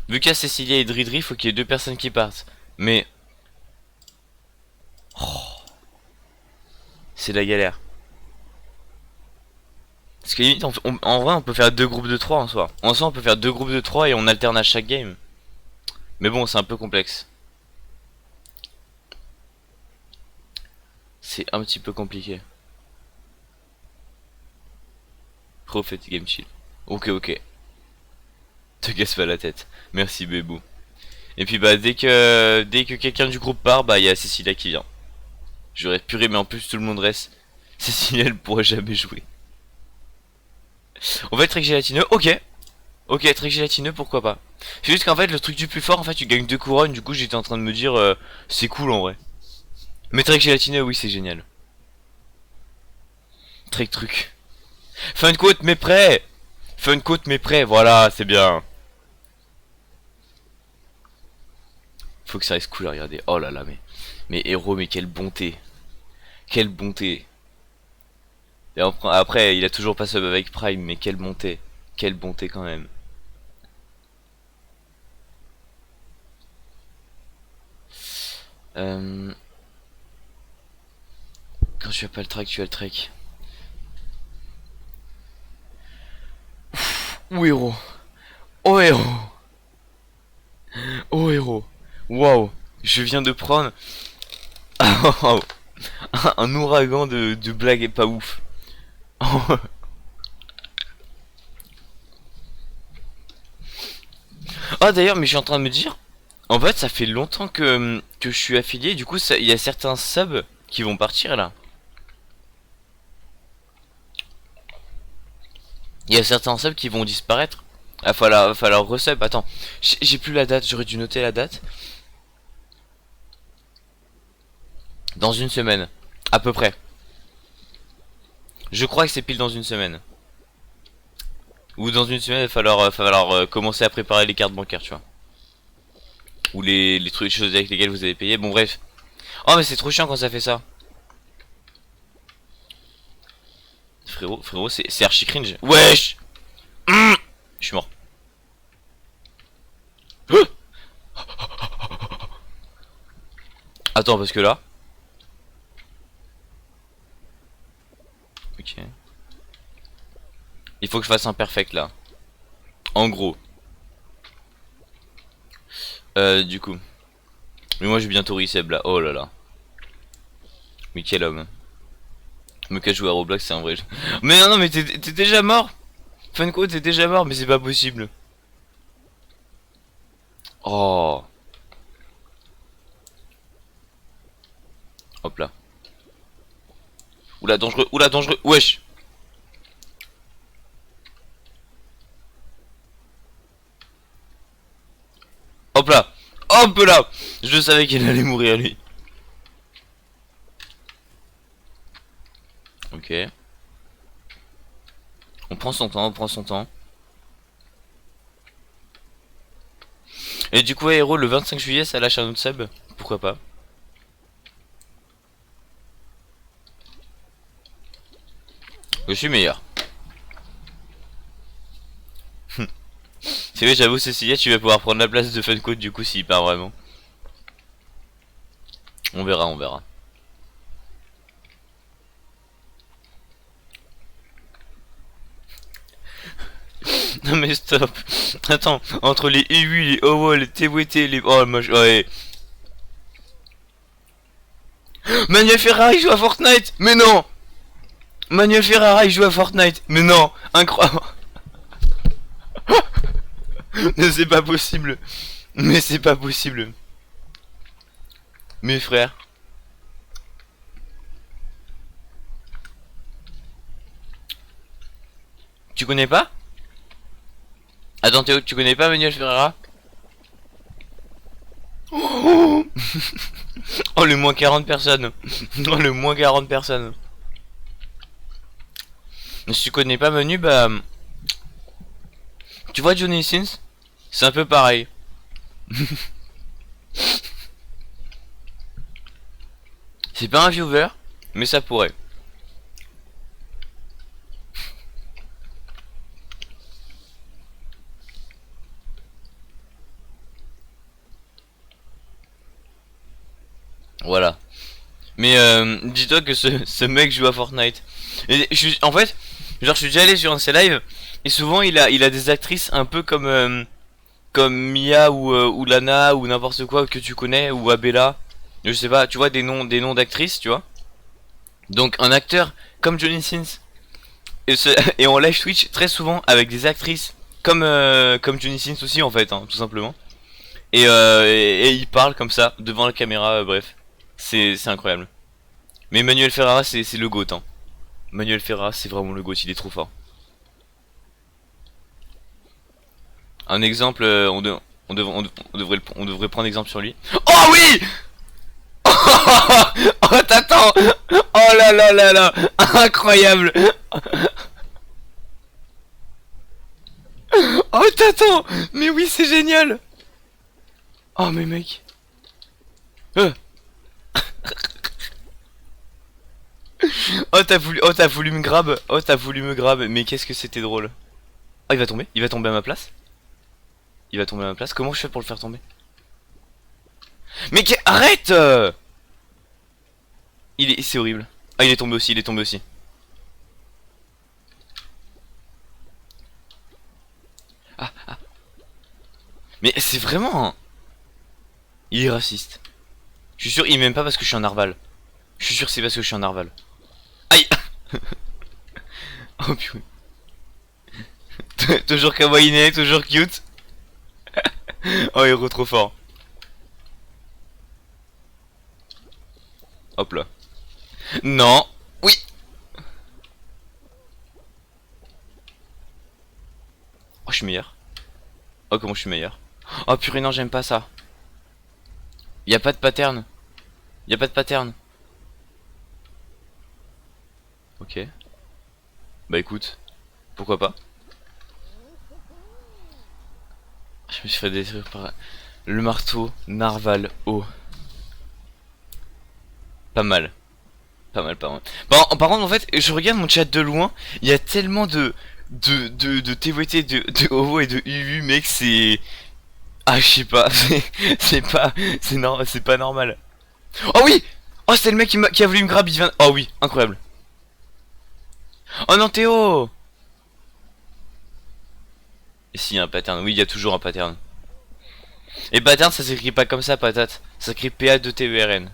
vu qu'il y a Cecilia et Dridri, faut qu'il y ait 2 personnes qui partent. Mais, oh, c'est la galère. Parce que limite, en vrai, on peut faire 2 groupes de 3 en soi. En soi, on peut faire 2 groupes de 3 et on alterne à chaque game. Mais bon, c'est un peu complexe. C'est un petit peu compliqué. Refait game chill. Ok. Te casse pas la tête. Merci Bébou. Et puis bah dès que quelqu'un du groupe part, bah il y a Cécilia qui vient. J'aurais puré mais en plus tout le monde reste. Cécilia elle pourrait jamais jouer. On va être très gélatineux, ok. Ok, très gélatineux, pourquoi pas. C'est juste qu'en fait le truc du plus fort, en fait tu gagnes 2 couronnes, du coup j'étais en train de me dire c'est cool en vrai. Mais très gélatineux, oui c'est génial. Très truc. Fun quote mais prêt. Fun quote mais prêt, voilà c'est bien. Faut que ça reste cool à regarder. Oh là là mais héros mais quelle bonté. Quelle bonté. Et après, il a toujours pas sub avec Prime, mais quelle bonté. Quelle bonté quand même. Euh, Quand tu as pas le track, tu as le trek. Oh héros. Oh héros. Oh héros. Waouh. Je viens de prendre un ouragan de blagues et pas ouf. Ah d'ailleurs, mais je suis en train de me dire, en fait, ça fait longtemps que je suis affilié. Du coup, il y a certains subs qui vont partir là. Il y a certains subs qui vont disparaître. Ah, va falloir resub. Attends, j'ai plus la date. J'aurais dû noter la date. Dans une semaine, à peu près. Je crois que c'est pile dans une semaine. Ou dans une semaine, il va falloir commencer à préparer les cartes bancaires, tu vois. Ou les trucs, choses avec lesquelles vous avez payé. Bon, bref. Oh, mais c'est trop chiant quand ça fait ça. Frérot, c'est archi cringe. Wesh. Je suis mort. Attends, parce que là. Ok. Il faut que je fasse un perfect là. En gros. Du coup. Mais moi j'ai bientôt reseb là. Oh là là. Mais quel homme. Me cache jouer à Roblox, c'est un vrai jeu. Mais non, non, mais t'es déjà mort. Funko, t'es déjà mort, mais c'est pas possible. Oh. Hop là. Oula, dangereux. Wesh. Hop là. Hop là. Je savais qu'il allait mourir lui. Ok. On prend son temps, on prend son temps. Et du coup, Aero, le 25 juillet, ça lâche un autre sub. Pourquoi pas? Je suis meilleur. C'est vrai, j'avoue, Cécilia, tu vas pouvoir prendre la place de Funko du coup s'il part vraiment. On verra, on verra. Non mais stop. Attends, entre les EU, les OWO, les TWT, les... Oh, moi, ouais. Manuel Ferrara, il joue à Fortnite. Mais non. Manuel Ferrara, il joue à Fortnite. Mais non. Incroyable. Mais c'est pas possible. Mais c'est pas possible. Mes frères. Tu connais pas? Attends Théo, tu connais pas Manuel Ferrara? Oh, oh le moins 40 personnes. Oh le moins 40 personnes. Si tu connais pas Manu, bah... Tu vois Johnny Sins? C'est un peu pareil. C'est pas un viewer, mais ça pourrait. Voilà. Mais dis-toi que ce mec joue à Fortnite. Et en fait, genre je suis déjà allé sur un de ses lives et souvent il a des actrices un peu comme Mia ou Lana ou n'importe quoi que tu connais ou Abella. Je sais pas, tu vois des noms d'actrices, tu vois. Donc un acteur comme Johnny Sins et en live Twitch très souvent avec des actrices comme Johnny Sins aussi en fait, hein, tout simplement. Et il parle comme ça devant la caméra, bref. C'est incroyable. Mais Manuel Ferrara c'est le GOAT hein. Manuel Ferrara c'est vraiment le GOAT, il est trop fort. Un exemple, on devrait prendre exemple sur lui. Oh oui. Oh t'attends. Oh là là là là. Incroyable. Oh t'attends. Mais oui c'est génial. Oh mais mec. Euh. Oh t'as voulu me grab. Oh t'as voulu me grab. Mais qu'est-ce que c'était drôle. Oh il va tomber. Il va tomber à ma place. Il va tomber à ma place. Comment je fais pour le faire tomber? Mais arrête C'est horrible. Ah, il est tombé aussi, il est tombé aussi. Ah, ah. Mais c'est vraiment... Il est raciste. Je suis sûr, il m'aime pas parce que je suis un narval. Je suis sûr que c'est parce que je suis un narval. Aïe. Oh purée. Toujours kawaiiné, toujours cute. Oh, héros trop fort. Hop là. Non. Oui. Oh, je suis meilleur. Oh, comment je suis meilleur. Oh purée, non, j'aime pas ça. Y a pas de pattern. Y a pas de pattern. Ok. Bah écoute. Pourquoi pas. Je me suis fait détruire par le marteau narval haut. Pas mal. Pas mal, pas mal. Par contre, en fait, je regarde mon chat de loin. Il y a tellement de TVT, de OVO et de UU, mec, c'est... Ah, je sais pas. C'est pas... C'est pas normal. Oh oui. Oh, c'est le mec qui a voulu me grab, il vient... Oh oui, incroyable. Oh non, Théo. Et s'il y a un pattern, oui, il y a toujours un pattern. Et pattern, ça s'écrit pas comme ça, patate. Ça s'écrit PA2TERN.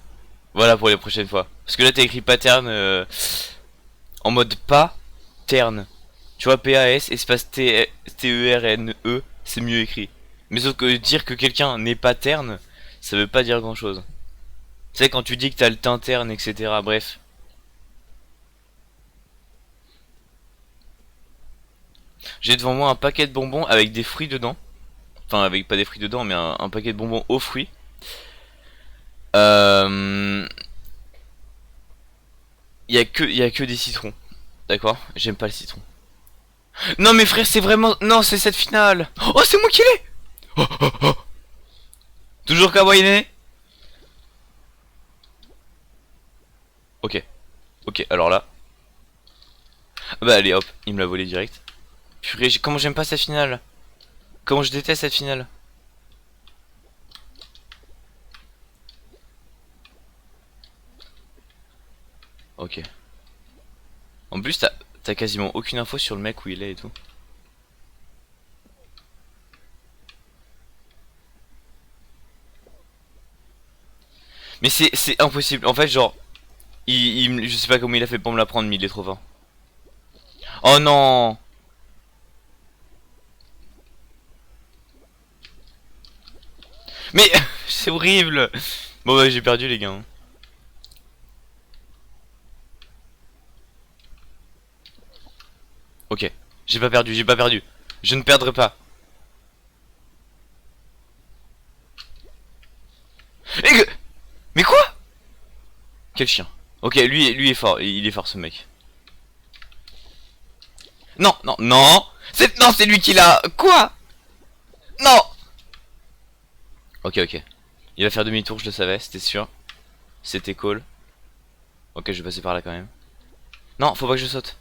Voilà pour les prochaines fois. Parce que là, t'as écrit pattern en mode pas terne. Tu vois, PAS, espace TERNE, c'est mieux écrit. Mais sauf que dire que quelqu'un n'est pas terne, ça veut pas dire grand chose. Tu sais, quand tu dis que t'as le teint terne, etc. Bref. J'ai devant moi un paquet de bonbons avec des fruits dedans. Enfin, avec pas des fruits dedans, mais un paquet de bonbons aux fruits. Euh... y a que des citrons. D'accord? J'aime pas le citron. Non, mais frère, c'est vraiment... Non, c'est cette finale. Oh, c'est moi qui l'ai. Oh, oh, oh. Toujours kawaii. Ok. Ok, alors là. Bah allez, hop, il me l'a volé direct. Purée, comment j'aime pas cette finale. Comment je déteste cette finale. Ok. En plus, t'as quasiment aucune info sur le mec où il est et tout. Mais c'est impossible. En fait, genre, je sais pas comment il a fait pour me la prendre, mais il est trop fort. Oh non. Mais c'est horrible. Bon bah j'ai perdu les gars, hein. Ok. J'ai pas perdu, j'ai pas perdu. Je ne perdrai pas. Mais quoi? Quel chien. Ok, lui est fort, il est fort ce mec. Non, non, non. Non, c'est lui qui l'a. Quoi? Non. Ok, ok. Il va faire demi-tour, je le savais, c'était sûr. C'était cool. Ok, je vais passer par là quand même. Non, faut pas que je saute.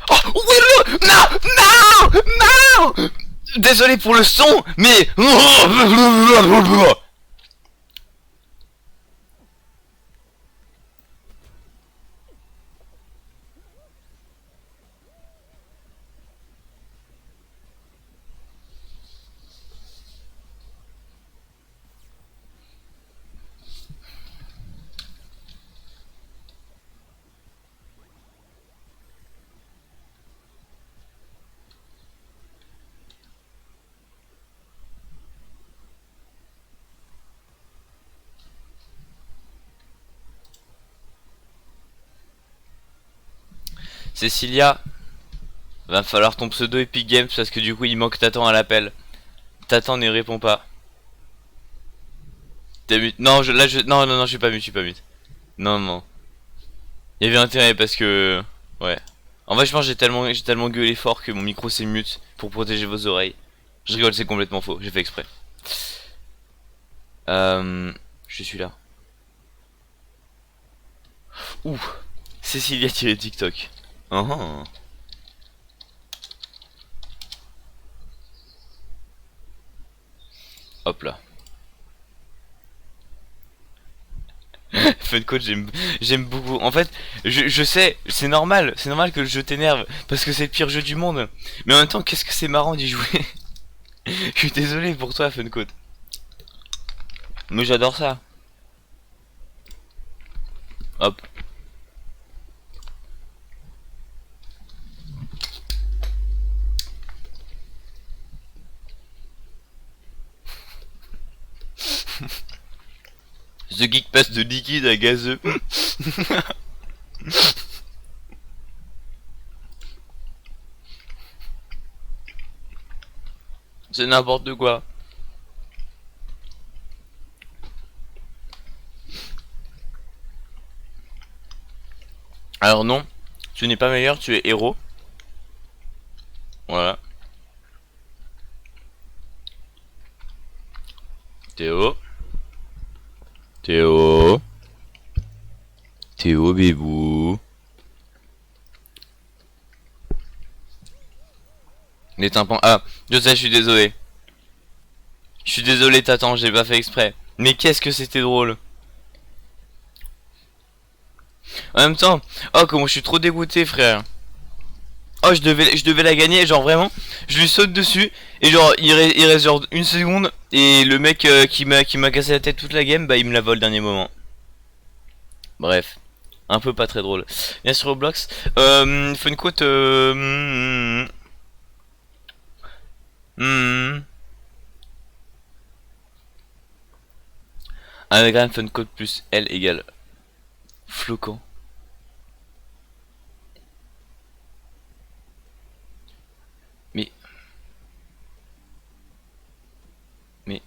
Oh, oui, non, non, non. Désolé pour le son, mais... Cécilia, va falloir ton pseudo Epic Games parce que du coup il manque Tatan à l'appel. Tatan ne répond pas. T'es mute. Non, non, non, non, je suis pas mute, je suis pas mute. Non, non. Il y avait intérêt parce que... Ouais. En vrai, je pense que j'ai tellement gueulé fort que mon micro s'est mute pour protéger vos oreilles. Je rigole, c'est complètement faux, j'ai fait exprès. Je suis là. Ouh. Cécilia tiré TikTok. Oh, oh. Hop là. Fun coach, j'aime beaucoup. En fait, je sais, c'est normal que le jeu t'énerve parce que c'est le pire jeu du monde. Mais en même temps, qu'est-ce que c'est marrant d'y jouer. Je suis désolé pour toi, Fun coach. Mais j'adore ça. Hop. The geek passe de liquide à gazeux. C'est n'importe quoi. Alors non, tu n'es pas meilleur, tu es héros. Voilà. Théo. Théo. Théo bébou. Les tympans. Ah, je sais, je suis désolé. Je suis désolé, t'attends, j'ai pas fait exprès. Mais qu'est-ce que c'était drôle. En même temps, oh comment je suis trop dégoûté, frère. Oh, je devais la gagner, genre vraiment. Je lui saute dessus et genre il reste genre une seconde et le mec qui m'a cassé la tête toute la game, bah il me la vole au dernier moment. Bref, un peu pas très drôle. Bien sur Roblox, Funcoat, anagramme Funcoat plus L égale Flocon. Mais mais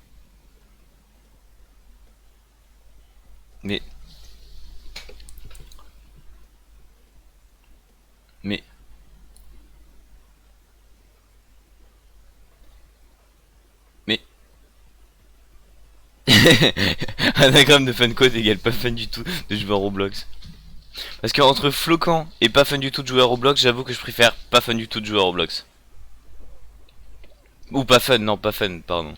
mais mais mais anagramme de Funcoat égale pas fun du tout de jouer à Roblox. Parce que entre Floquant et pas fun du tout de jouer à Roblox, j'avoue que je préfère pas fun du tout de jouer à Roblox. Ou pas fun, non pas fun, pardon.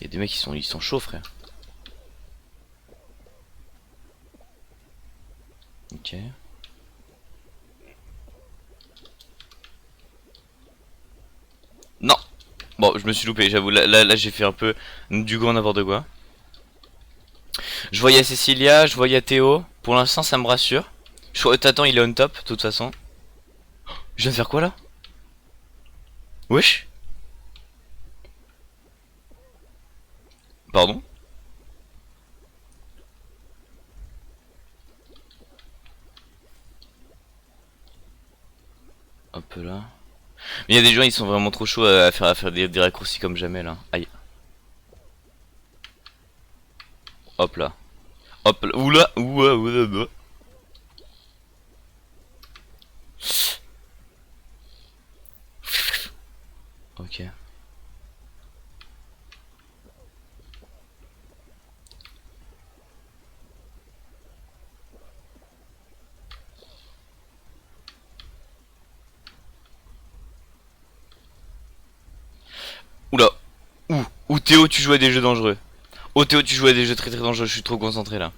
Il y a des mecs ils sont chauds, frère. Ok. Non. Bon, je me suis loupé, j'avoue. Là j'ai fait un peu du grand n'importe quoi. Je voyais Cecilia, je voyais Théo. Pour l'instant, ça me rassure. T'attends, il est on top, de toute façon. Je viens de faire quoi là? Wesh. Pardon? Hop là. Mais il y a des gens, ils sont vraiment trop chauds à faire des raccourcis comme jamais là. Aïe. Hop là. Hop là. Oula. Oula. Oula. Oula. Ok. Oula. Ou Théo, tu joues à des jeux dangereux. Oh Théo, tu joues à des jeux très très dangereux. Je suis trop concentré là.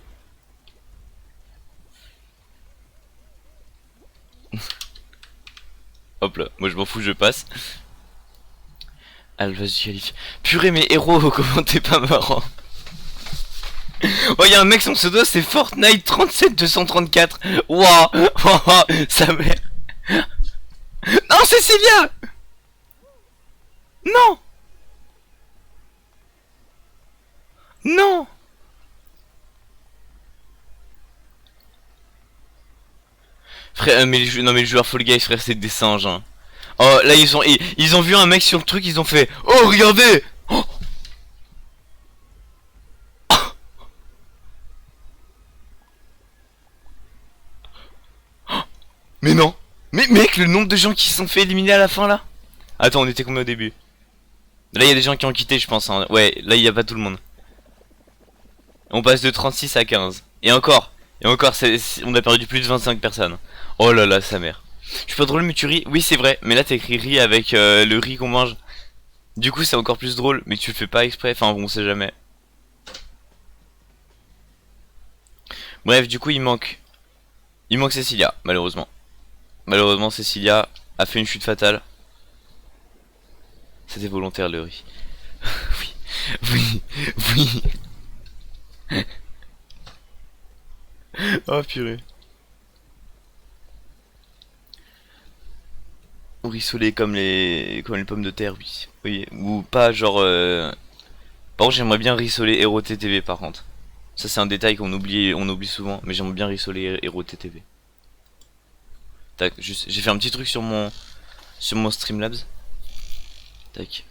Hop là. Moi je m'en fous, je passe. Alvas du calife. Purée, mais héros, comment t'es pas marrant? Oh, y'a un mec, son pseudo c'est Fortnite 37234. Waouh, wow, sa mère. Non, Cécilia. Non. Non. Frère, mais non mais les joueurs Fall Guys, frère, c'est des singes. Hein. Oh, là ils ont vu un mec sur le truc, ils ont fait. Oh, regardez. Oh. Mais non. Mais mec, le nombre de gens qui se sont fait éliminer à la fin là. Attends, on était combien au début? Là, il y a des gens qui ont quitté, je pense. Hein. Ouais, là, il y a pas tout le monde. On passe de 36 à 15. Et encore, on a perdu plus de 25 personnes. Oh là là, sa mère. Je suis pas drôle mais tu ris. Oui c'est vrai, mais là t'écris riz avec le riz qu'on mange. Du coup c'est encore plus drôle, mais tu le fais pas exprès, enfin bon on sait jamais. Bref, du coup il manque. Il manque Cecilia, malheureusement. Malheureusement Cecilia a fait une chute fatale. C'était volontaire le riz. Oui, oui, oui. Oh purée. Ou rissolé comme les pommes de terre, oui. Oui, ou pas genre par contre, j'aimerais bien rissoler Hero TTV par contre. Ça c'est un détail on oublie souvent, mais j'aimerais bien rissoler Hero TTV. Tac, juste j'ai fait un petit truc sur mon Streamlabs. Tac.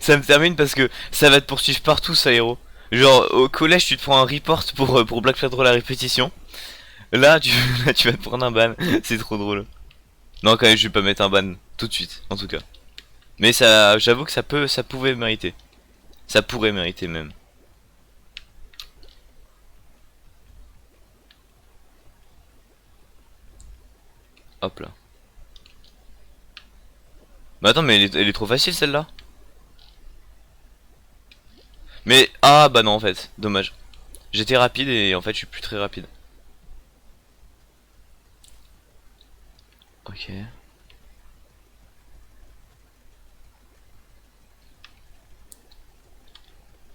Ça me termine parce que ça va te poursuivre partout ça Hero. Genre au collège tu te prends un report pour Black Flag la répétition. Là tu là, tu vas te prendre un ban, c'est trop drôle. Non quand même je vais pas mettre un ban tout de suite en tout cas. Mais ça j'avoue que ça pouvait mériter. Ça pourrait mériter même. Hop là. Bah attends mais elle est trop facile celle-là. Mais ah bah non en fait, dommage. J'étais rapide et en fait je suis plus très rapide. Ok.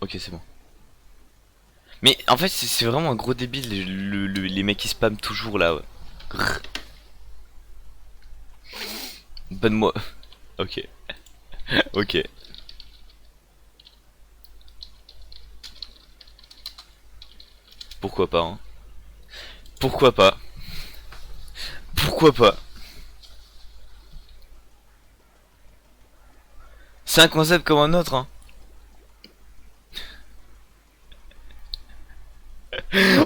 Ok c'est bon. Mais en fait c'est vraiment un gros débile les mecs qui spamment toujours là ouais. Grrr. Banne-moi. Ok. Ok. Pourquoi pas hein. Pourquoi pas. Pourquoi pas. C'est un concept comme un autre hein.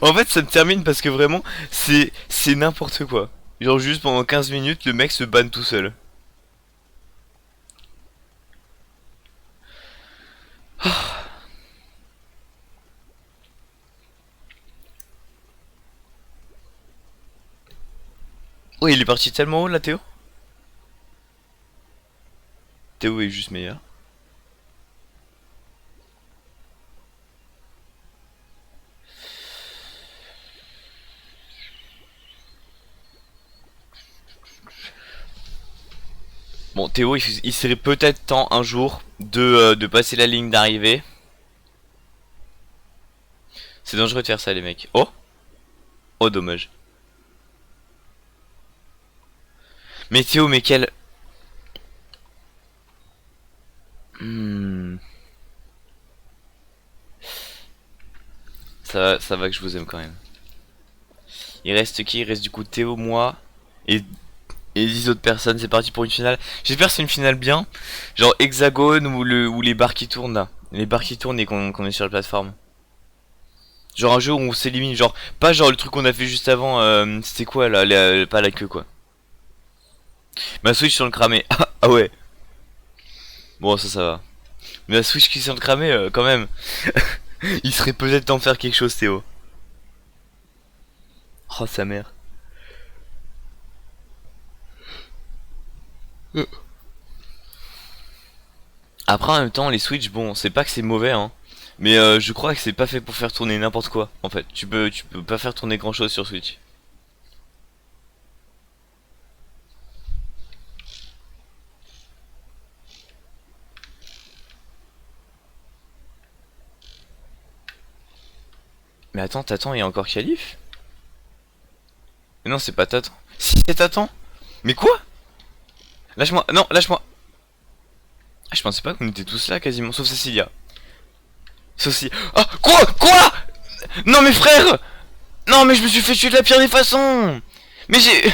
En fait ça me termine parce que vraiment c'est n'importe quoi. Genre juste pendant 15 minutes le mec se banne tout seul. Oh il est parti tellement haut là Théo. Théo est juste meilleur. Bon Théo il serait peut-être temps un jour de passer la ligne d'arrivée. C'est dangereux de faire ça les mecs. Oh. Oh dommage. Mais Théo mais quel... Hmm. Ça va que je vous aime quand même. Il reste qui? Il reste du coup Théo, moi et, et 10 autres personnes. C'est parti pour une finale. J'espère que c'est une finale bien. Genre hexagone ou les barres qui tournent là. Les barres qui tournent et qu'on est sur la plateforme. Genre un jeu où on s'élimine. Genre pas genre le truc qu'on a fait juste avant. C'était quoi là pas la queue quoi. Ma Switch sur le cramé. Ah ouais. Bon ça va. Mais la Switch qui sur le cramé quand même. Il serait peut-être temps de faire quelque chose Théo. Oh sa mère. Après en même temps les Switch bon c'est pas que c'est mauvais hein. Mais je crois que c'est pas fait pour faire tourner n'importe quoi en fait. Tu peux pas faire tourner grand chose sur Switch. Mais attends, t'attends, il y a encore Khalif. Mais non c'est pas Tatan. Si c'est Tatan. Mais quoi? Lâche-moi, non lâche-moi. Ah, je pensais pas qu'on était tous là quasiment, sauf Cecilia. Sauf si... Ah quoi? Non mais frère. Non mais je me suis fait tuer de la pire des façons. Mais j'ai...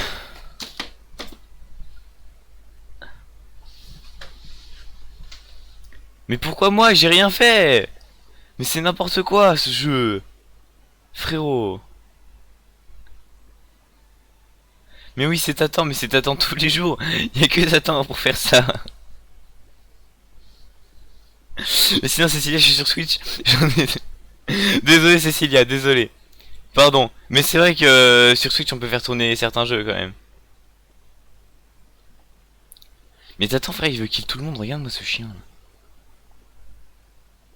Mais pourquoi moi? J'ai rien fait. Mais c'est n'importe quoi ce jeu. Frérot. Mais oui c'est Tatan, mais c'est Tatan tous les jours. Il y a que Tatan pour faire ça. Mais sinon Cecilia je suis sur Switch. J'en ai... Désolé Cecilia, désolé. Pardon, mais c'est vrai que sur Switch on peut faire tourner certains jeux quand même. Mais t'attends frère, il veut kill tout le monde, regarde-moi ce chien là.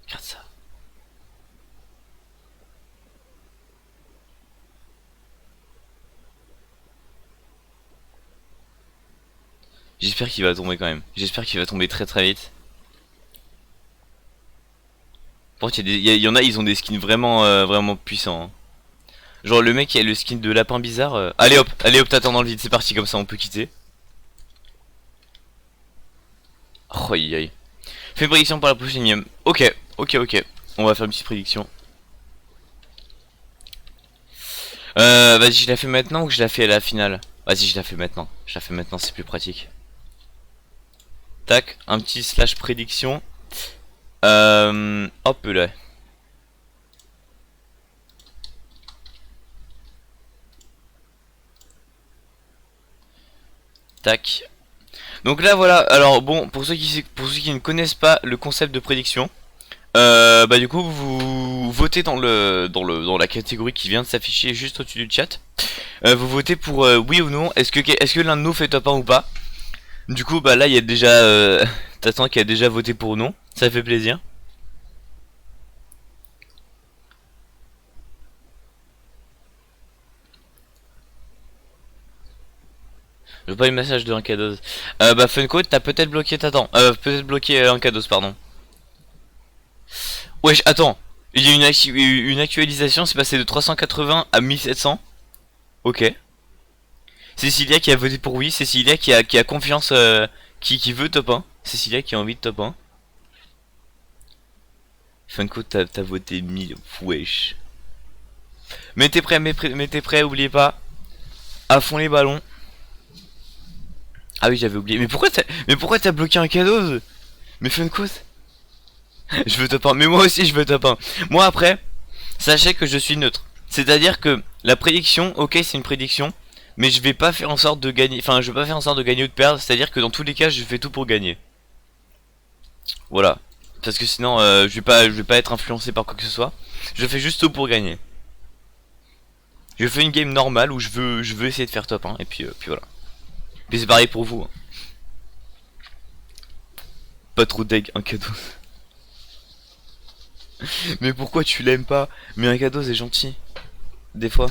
Regarde ça. J'espère qu'il va tomber quand même. J'espère qu'il va tomber très très vite. Bon, il y en a, ils ont des skins vraiment, vraiment puissants, hein. Genre le mec qui a le skin de lapin bizarre. Allez hop, t'attends dans le vide, c'est parti, comme ça on peut quitter. Oh aïe aïe. Fais prédiction pour la prochaine game. Ok. On va faire une petite prédiction. Vas-y, je la fais maintenant ou je la fais à la finale? Vas-y, je la fais maintenant. Je la fais maintenant, c'est plus pratique. Tac, un petit slash prédiction. Hop là. Tac. Donc là voilà, alors bon, pour ceux qui ne connaissent pas le concept de prédiction, bah du coup vous votez dans la catégorie qui vient de s'afficher juste au-dessus du chat. Vous votez pour oui ou non, est-ce que l'un de nous fait top 1 ou pas. Du coup bah là il y a déjà Tatan qui a déjà voté pour non, ça fait plaisir. Je veux pas le message de Uncados. Bah Funko, t'as peut-être bloqué Tatan. Peut-être bloqué Uncados, pardon. Wesh, attends. Il y a une actualisation, c'est passé de 380 à 1700. Ok. Cécilia qui a voté pour oui. Cécilia qui a confiance, qui veut top 1. Cécilia qui a envie de top 1. Funko, t'as voté 1000. Wesh. Mettez prêt, oubliez pas. À fond les ballons. Ah oui, j'avais oublié. Mais pourquoi t'as bloqué un cadeau? Mais Funko, je veux top 1. Mais moi aussi, je veux top 1. Moi, après, sachez que je suis neutre. C'est-à-dire que la prédiction, ok, c'est une prédiction. Mais je vais pas faire en sorte de gagner. Enfin, je vais pas faire en sorte de gagner ou de perdre. C'est-à-dire que dans tous les cas, je fais tout pour gagner. Voilà. Parce que sinon, je vais pas être influencé par quoi que ce soit. Je fais juste tout pour gagner. Je fais une game normale où je veux essayer de faire top 1. Et puis voilà. Puis c'est pareil pour vous, hein. Pas trop deg, un cadeau. Mais pourquoi tu l'aimes pas? Mais un cadeau c'est gentil. Des fois.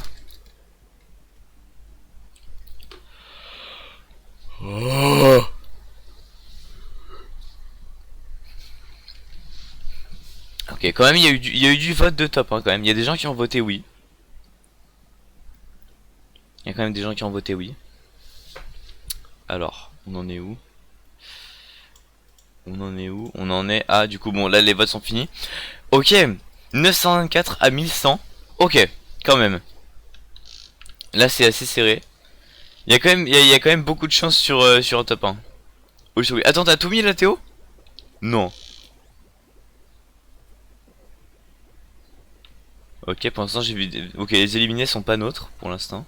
Oh. Ok, quand même il y a eu du vote de top, hein, quand même. Il y a des gens qui ont voté oui. Il y a quand même des gens qui ont voté oui. Alors, on en est où? On en est à... Du coup, bon, là les votes sont finis. Ok, 924 à 1100. Ok, quand même. Là c'est assez serré. Il y a quand même beaucoup de chance sur un top 1. Oui, oui. Attends, t'as tout mis là, Théo? Non. Ok, pour l'instant j'ai vu... Ok, les éliminés sont pas nôtres pour l'instant.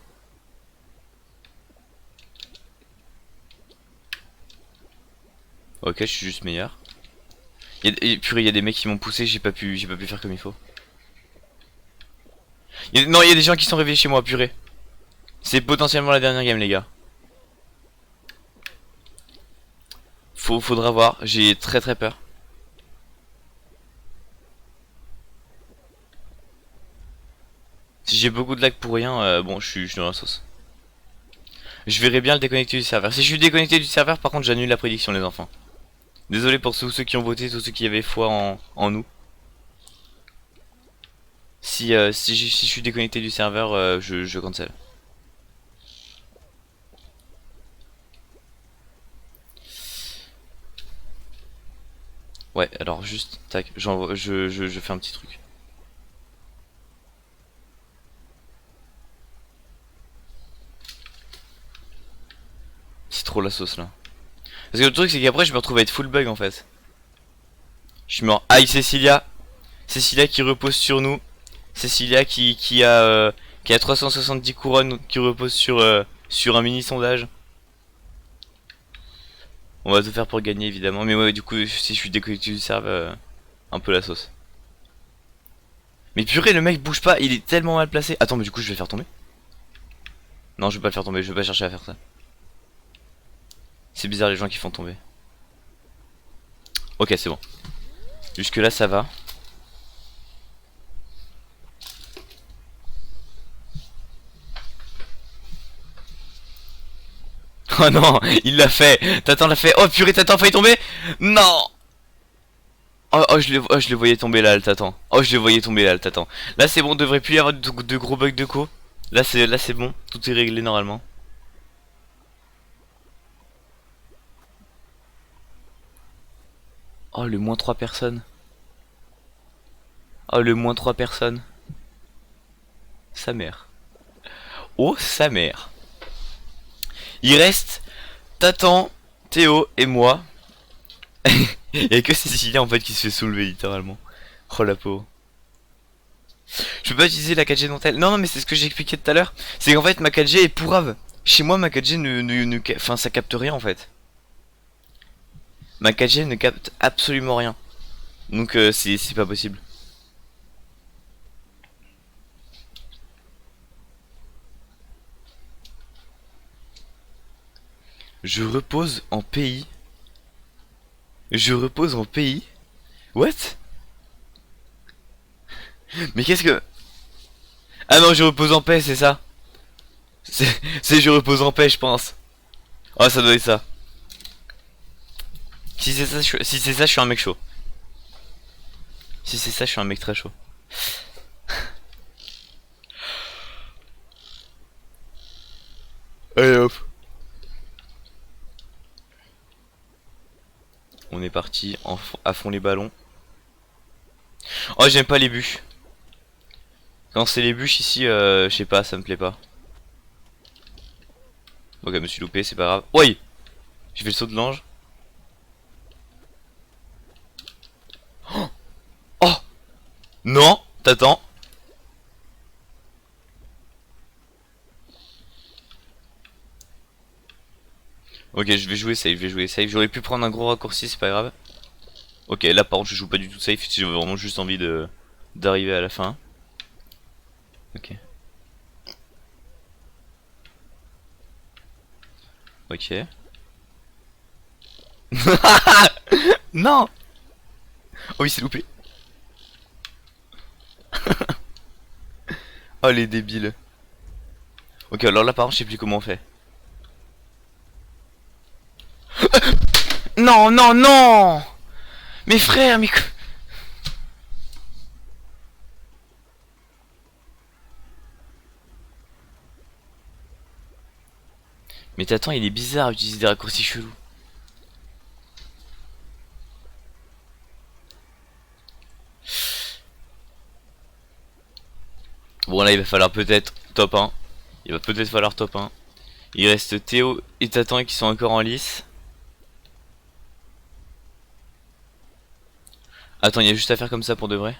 Ok, je suis juste meilleur. Purée, il y a des mecs qui m'ont poussé, j'ai pas pu faire comme il faut. Non, il y a des gens qui sont réveillés chez moi, purée. C'est potentiellement la dernière game, les gars. Faudra voir, j'ai très très peur. Si j'ai beaucoup de lag pour rien, bon, je suis dans la sauce. Je verrai bien le déconnecter du serveur. Si je suis déconnecté du serveur, par contre, j'annule la prédiction, les enfants. Désolé pour tous ceux qui ont voté, tous ceux qui avaient foi en nous. Si je suis déconnecté du serveur, je cancel. Ouais, alors juste, tac, je fais un petit truc. C'est trop la sauce là. Parce que le truc c'est qu'après je me retrouve à être full bug en fait. Je suis mort. Aïe Cécilia. Cécilia qui repose sur nous. Cécilia qui a 370 couronnes qui repose sur un mini sondage. On va tout faire pour gagner évidemment. Mais ouais, du coup si je suis déconnecté du serveur, un peu la sauce. Mais purée, le mec bouge pas, il est tellement mal placé. Attends, mais du coup, je vais le faire tomber. Non, je vais pas le faire tomber, je vais pas chercher à faire ça. C'est bizarre les gens qui font tomber. Ok, c'est bon. Jusque là, ça va. Oh non, il l'a fait. Tatan l'a fait. Oh purée, Tatan a failli tomber. Non. Oh, je le voyais tomber là, le Tatan. Oh, je le voyais tomber là, le Tatan. Là, c'est bon, devrait plus y avoir de gros bugs de co. Là, c'est bon. Tout est réglé normalement. Oh, le moins 3 personnes. Oh, le moins 3 personnes. Sa mère. Oh, sa mère. Il reste Tatan, Théo et moi. Il y a que Cécilia en fait qui se fait soulever littéralement. Oh la peau. Je peux pas utiliser la 4G dont elle. Non, non, mais c'est ce que j'ai expliqué tout à l'heure. C'est qu'en fait ma 4G est pourrave. Chez moi ma 4G enfin ça capte rien en fait. Ma 4G ne capte absolument rien. Donc c'est pas possible. Je repose en pays. Je repose en pays. What? Mais qu'est-ce que... Ah non, je repose en paix, c'est ça. C'est je repose en paix, je pense. Oh, ça doit être ça. Si c'est ça, je suis un mec chaud. Si c'est ça, je suis un mec très chaud. Allez hop. On est parti à fond les ballons. Oh, j'aime pas les bûches. Quand c'est les bûches ici, je sais pas, ça me plaît pas. Ok, je me suis loupé, c'est pas grave. Oui, j'ai fait le saut de l'ange. Oh non, t'attends. Ok, je vais jouer safe, je vais jouer safe. J'aurais pu prendre un gros raccourci, c'est pas grave. Ok, là par contre, je joue pas du tout safe. J'ai vraiment juste envie de d'arriver à la fin. Ok. Ok. Non. Oh oui, c'est loupé. Oh les débiles. Ok, alors là par contre, je sais plus comment on fait. Non, non, non. Mes frères, mais... Mais t'attends, il est bizarre d'utiliser des raccourcis chelous. Bon là il va falloir peut-être top 1. Il va peut-être falloir top 1. Il reste Théo et Tatan qui sont encore en lice. Attends, il y a juste à faire comme ça pour de vrai.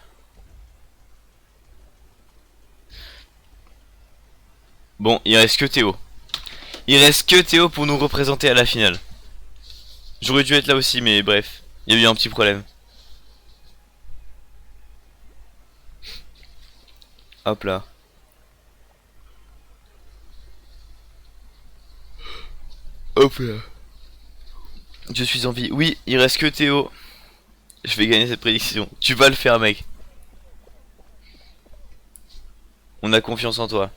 Bon, il reste que Théo. Il reste que Théo pour nous représenter à la finale. J'aurais dû être là aussi, mais bref. Il y a eu un petit problème. Hop là. Hop là. Je suis en vie. Oui, il reste que Théo. Je vais gagner cette prédiction. Tu vas le faire, mec. On a confiance en toi.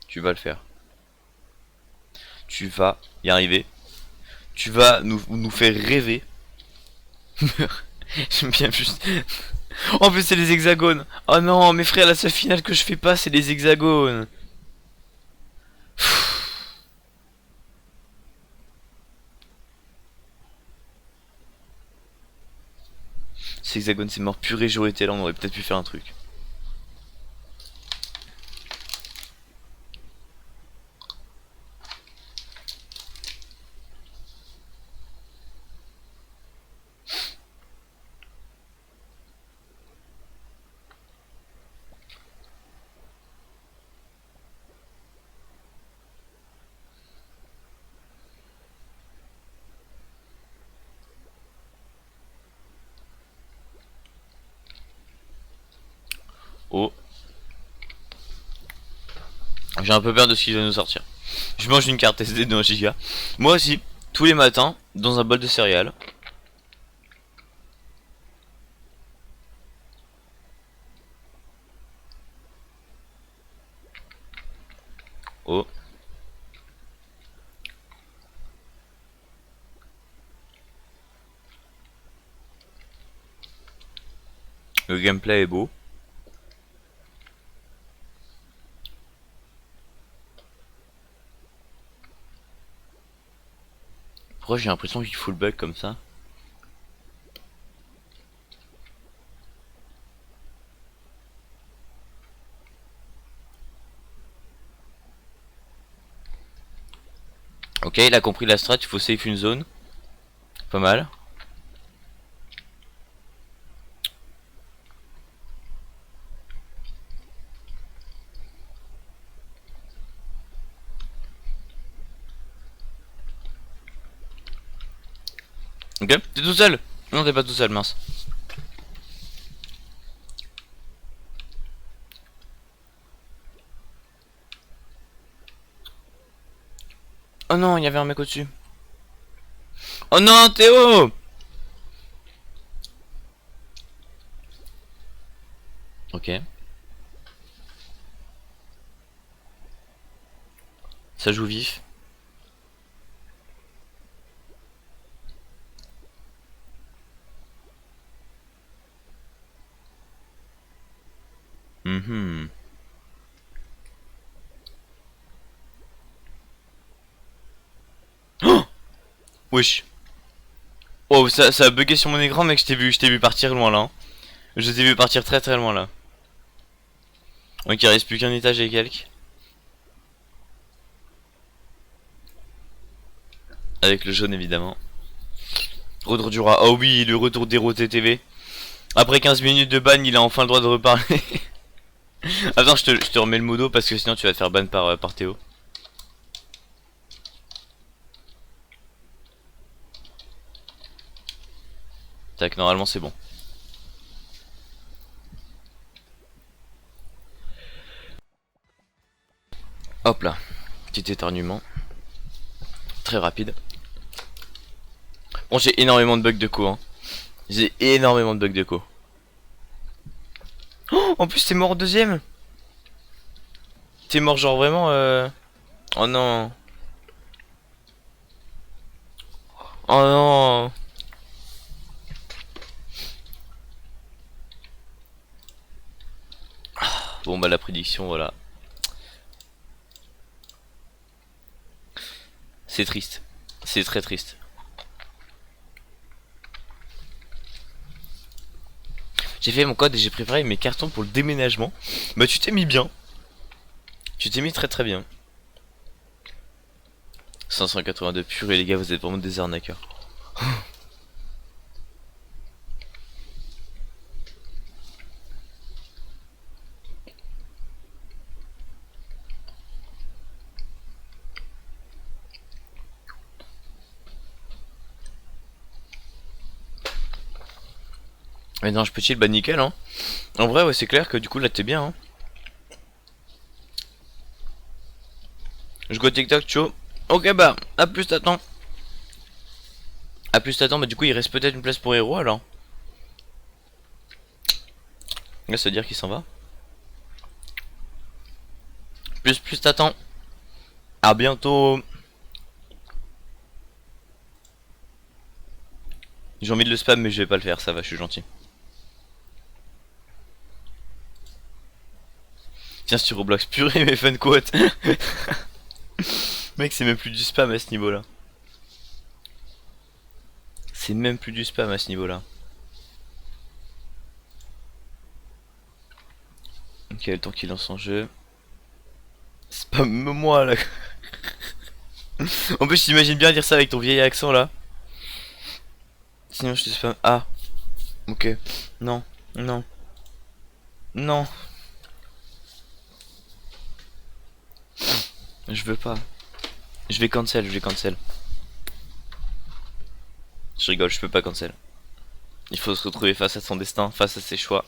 Tu vas le faire. Tu vas y arriver. Tu vas nous faire rêver. J'aime bien juste. En plus, c'est les hexagones. Oh non, mes frères, la seule finale que je fais pas, c'est les hexagones. Ces hexagones, c'est mort. Purée, j'aurais été là, on aurait peut-être pu faire un truc. Oh. J'ai un peu peur de ce qu'il va nous sortir. Je mange une carte SD de 1 giga. Moi aussi, tous les matins, dans un bol de céréales. Oh. Le gameplay est beau. Pourquoi j'ai l'impression qu'il faut le bug comme ça? Ok, il a compris la strat, il faut safe une zone. Pas mal. Ok, t'es tout seul? Non, t'es pas tout seul, mince. Oh non, il y avait un mec au-dessus. Oh non, Théo! Ok. Ça joue vif. Mhm. Oh, wesh. Oh, ça a bugué sur mon écran, mec, je t'ai vu partir loin là. Hein. Je t'ai vu partir très très loin là. Ok, il reste plus qu'un étage et quelques. Avec le jaune évidemment. Retour du roi. Oh oui, le retour d'Hero TTV. Après 15 minutes de ban, il a enfin le droit de reparler. Attends, je te remets le modo parce que sinon tu vas te faire ban par Théo. Tac, normalement c'est bon. Hop là. Petit éternuement. Très rapide. Bon, j'ai énormément de bugs de co. Hein. J'ai énormément de bugs de co. Oh, en plus, t'es mort au deuxième. T'es mort genre vraiment Oh non. Oh non. Bon bah la prédiction voilà. C'est triste. C'est très triste. J'ai fait mon code et j'ai préparé mes cartons pour le déménagement. Bah tu t'es mis bien. Tu t'es mis très très bien. 582 purée les gars, vous êtes vraiment des arnaqueurs. Mais non, je peux chill, bah nickel hein. En vrai ouais c'est clair que du coup là t'es bien hein. Je go TikTok, ciao. Ok bah, à plus t'attends. À plus t'attends, bah du coup il reste peut-être une place pour héros alors. Là ça veut dire qu'il s'en va. Plus t'attends. À bientôt. J'ai envie de le spam mais je vais pas le faire, ça va, je suis gentil. Tiens sur Roblox, purée mes fun quotes. Mec c'est même plus du spam à ce niveau là. C'est même plus du spam à ce niveau là. Ok, le temps qu'il lance son jeu. Spam moi là. En plus j'imagine bien dire ça avec ton vieil accent là. Sinon je te spam. Ah, ok. Non, non, non. Je veux pas. Je vais cancel, je vais cancel. Je rigole, je peux pas cancel. Il faut se retrouver face à son destin, face à ses choix.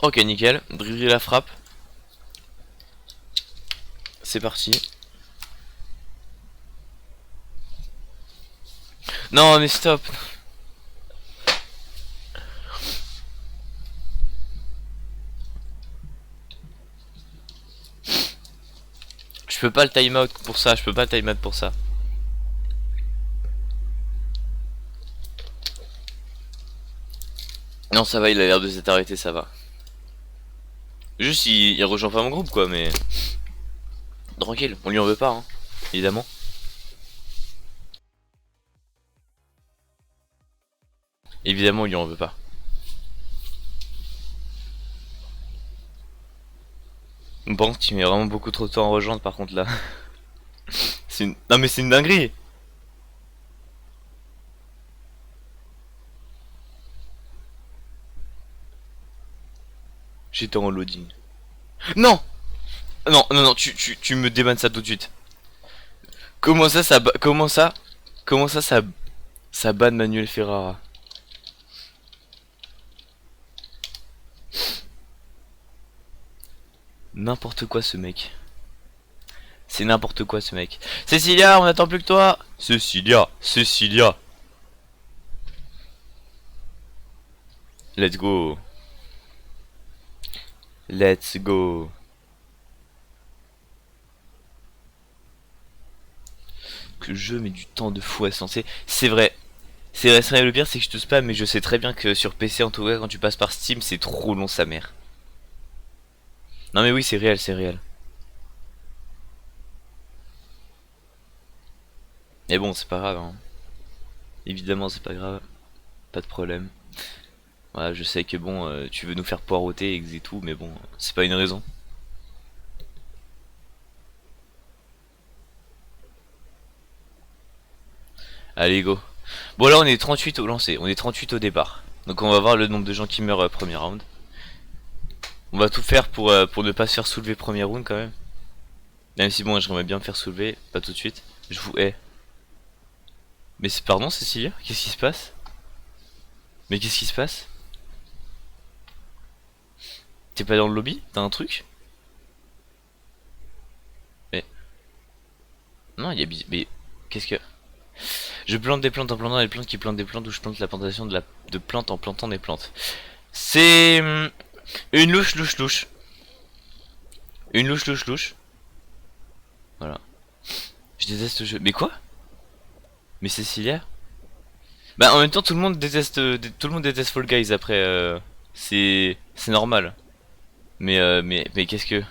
Ok, nickel. Driller la frappe. C'est parti. Non, mais stop. Je peux pas le time out pour ça. Je peux pas le time out pour ça. Non, ça va, il a l'air de s'être arrêté, ça va. Juste, il rejoint pas mon groupe, quoi, mais... Tranquille, on lui en veut pas, hein, évidemment. Évidemment, on lui en veut pas. Bon, tu mets vraiment beaucoup trop de temps à rejoindre, par contre, là. Non, mais c'est une dinguerie. J'étais en loading. Non! Non, non, non, tu me débannes ça tout de suite. Comment ça, comment ça? Comment ça banne Manuel Ferrara? N'importe quoi ce mec. C'est n'importe quoi ce mec. Cecilia, on attend plus que toi. Cecilia, Cecilia. Let's go. Let's go. Que le jeu met du temps de fou à se lancer. C'est vrai. C'est vrai, le pire c'est que je te spam, mais je sais très bien que sur PC en tout cas quand tu passes par Steam c'est trop long sa mère. Non mais oui c'est réel, c'est réel. Mais bon c'est pas grave hein. Évidemment c'est pas grave. Pas de problème. Voilà je sais que bon tu veux nous faire poireauter et tout, mais bon c'est pas une raison. Allez go. Bon là on est 38 au lancer, on est 38 au départ. Donc on va voir le nombre de gens qui meurent premier round. On va tout faire pour ne pas se faire soulever premier round quand même. Même si bon j'aimerais bien me faire soulever, pas tout de suite. Je vous hais. Mais c'est pardon Cécilia, qu'est-ce qui se passe? Mais qu'est-ce qui se passe? T'es pas dans le lobby? T'as un truc? Mais non, il y a mais qu'est-ce que je plante des plantes en plantant des plantes qui plantent des plantes, ou je plante la plantation de plantes en plantant des plantes. C'est une louche louche louche. Une louche louche louche. Voilà. Je déteste ce jeu. Mais quoi? Mais Cécilia? Bah en même temps tout le monde déteste Fall Guys après c'est normal. Mais qu'est-ce que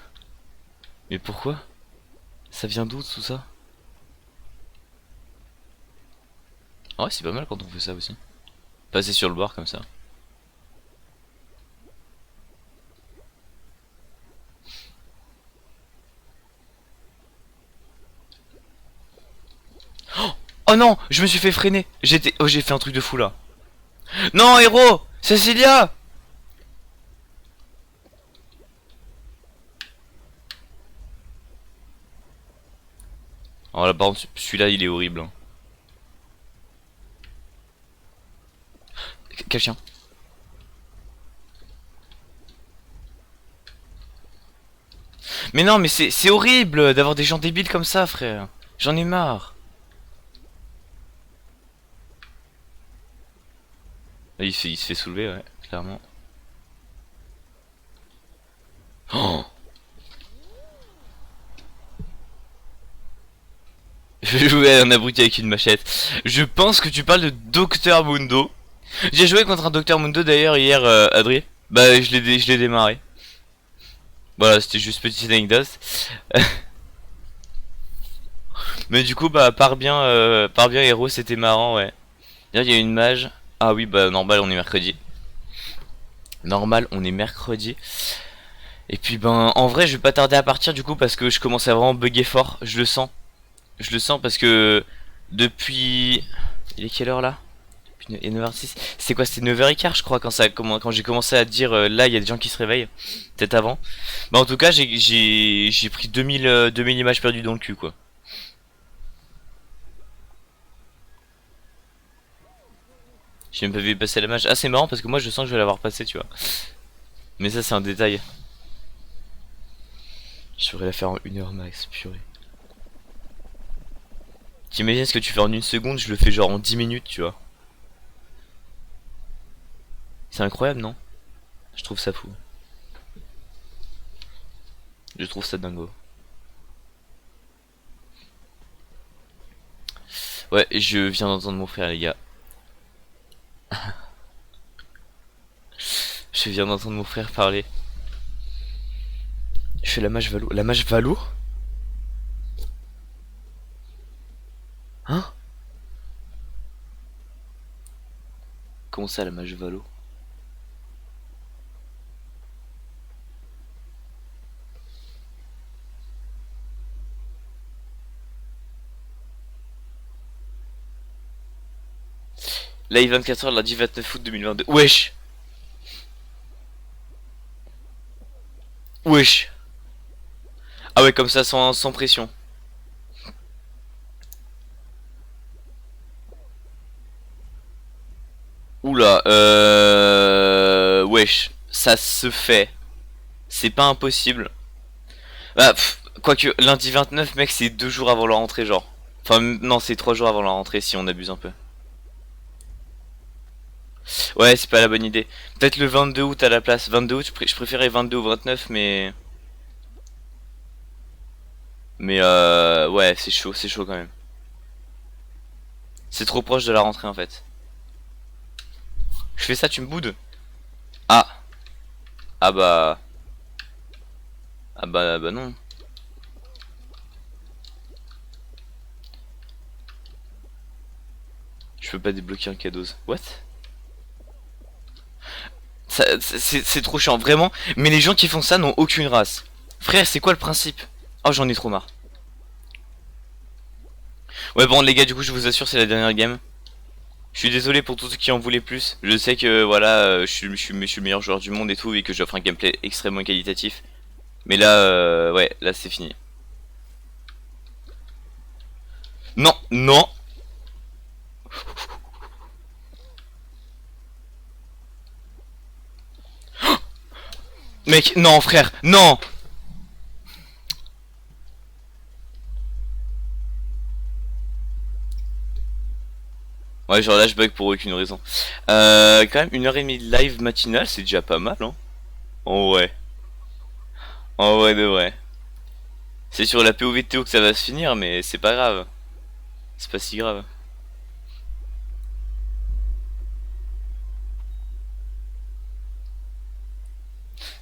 mais pourquoi? Ça vient d'où tout ça? Ah ouais c'est pas mal quand on fait ça aussi. Passer sur le bord comme ça. Oh non, je me suis fait freiner. J'ai fait un truc de fou là. Non, héros, Cecilia. Oh là, par contre, celui-là, il est horrible. Hein. Quel chien? Mais non, mais c'est horrible d'avoir des gens débiles comme ça, frère. J'en ai marre. Il se fait soulever, ouais, clairement. Oh. Je vais jouer à un abruti avec une machette. Je pense que tu parles de Docteur Mundo. J'ai joué contre un Docteur Mundo d'ailleurs hier, Adri. Bah, je l'ai démarré. Voilà, c'était juste petite anecdote. Mais du coup, bah, par bien héros, c'était marrant, ouais. D'ailleurs, il y a une mage. Ah oui, bah, normal, on est mercredi. Normal, on est mercredi. Et puis, ben, en vrai, je vais pas tarder à partir du coup parce que je commence à vraiment bugger fort. Je le sens. Je le sens parce que depuis. Il est quelle heure là? Il est 9h06. C'est quoi? C'était 9h15 je crois quand j'ai commencé à dire là il y a des gens qui se réveillent. Peut-être avant. Bah en tout cas j'ai pris 2000 images perdues dans le cul quoi. J'ai même pas vu passer la mage. Ah c'est marrant parce que moi je sens que je vais l'avoir passé tu vois. Mais ça, c'est un détail. Je devrais la faire en 1 heure max, purée. T'imagines ce que tu fais en 1 seconde, je le fais genre en 10 minutes, tu vois. C'est incroyable, non? Je trouve ça fou. Je trouve ça dingo. Ouais, je viens d'entendre mon frère, les gars. Je viens d'entendre mon frère parler. Je fais la mage Valo. La mage Valo? Hein? Comment ça, la mage Valo? Live 24 heures, lundi 29 août 2022. Wesh! Wesh! Ah ouais, comme ça, sans pression. Oula, wesh. Ça se fait. C'est pas impossible. Bah, quoique, lundi 29, mec, c'est 2 jours avant la rentrée, genre. Enfin, non, c'est 3 jours avant la rentrée si on abuse un peu. Ouais, c'est pas la bonne idée. Peut-être le 22 août à la place. 22 août, je préférais 22 au 29, mais. Mais ouais, c'est chaud quand même. C'est trop proche de la rentrée en fait. Je fais ça, tu me boudes? Ah, ah bah. Ah bah non. Je peux pas débloquer un cadeau. What? C'est trop chiant, vraiment. Mais les gens qui font ça n'ont aucune race. Frère, c'est quoi le principe? Oh, j'en ai trop marre. Ouais, bon, les gars, du coup, je vous assure, c'est la dernière game. Je suis désolé pour tous ceux qui en voulaient plus. Je sais que voilà, je suis le meilleur joueur du monde et tout, et que j'offre un gameplay extrêmement qualitatif. Mais là, ouais, là c'est fini. Non, non. Mec, non, frère, non. Ouais, genre là, je bug pour aucune raison. Quand même, 1 heure et demie de live matinal, c'est déjà pas mal, hein. En vrai. En vrai de vrai. C'est sur la POV de Théo que ça va se finir, mais c'est pas grave. C'est pas si grave.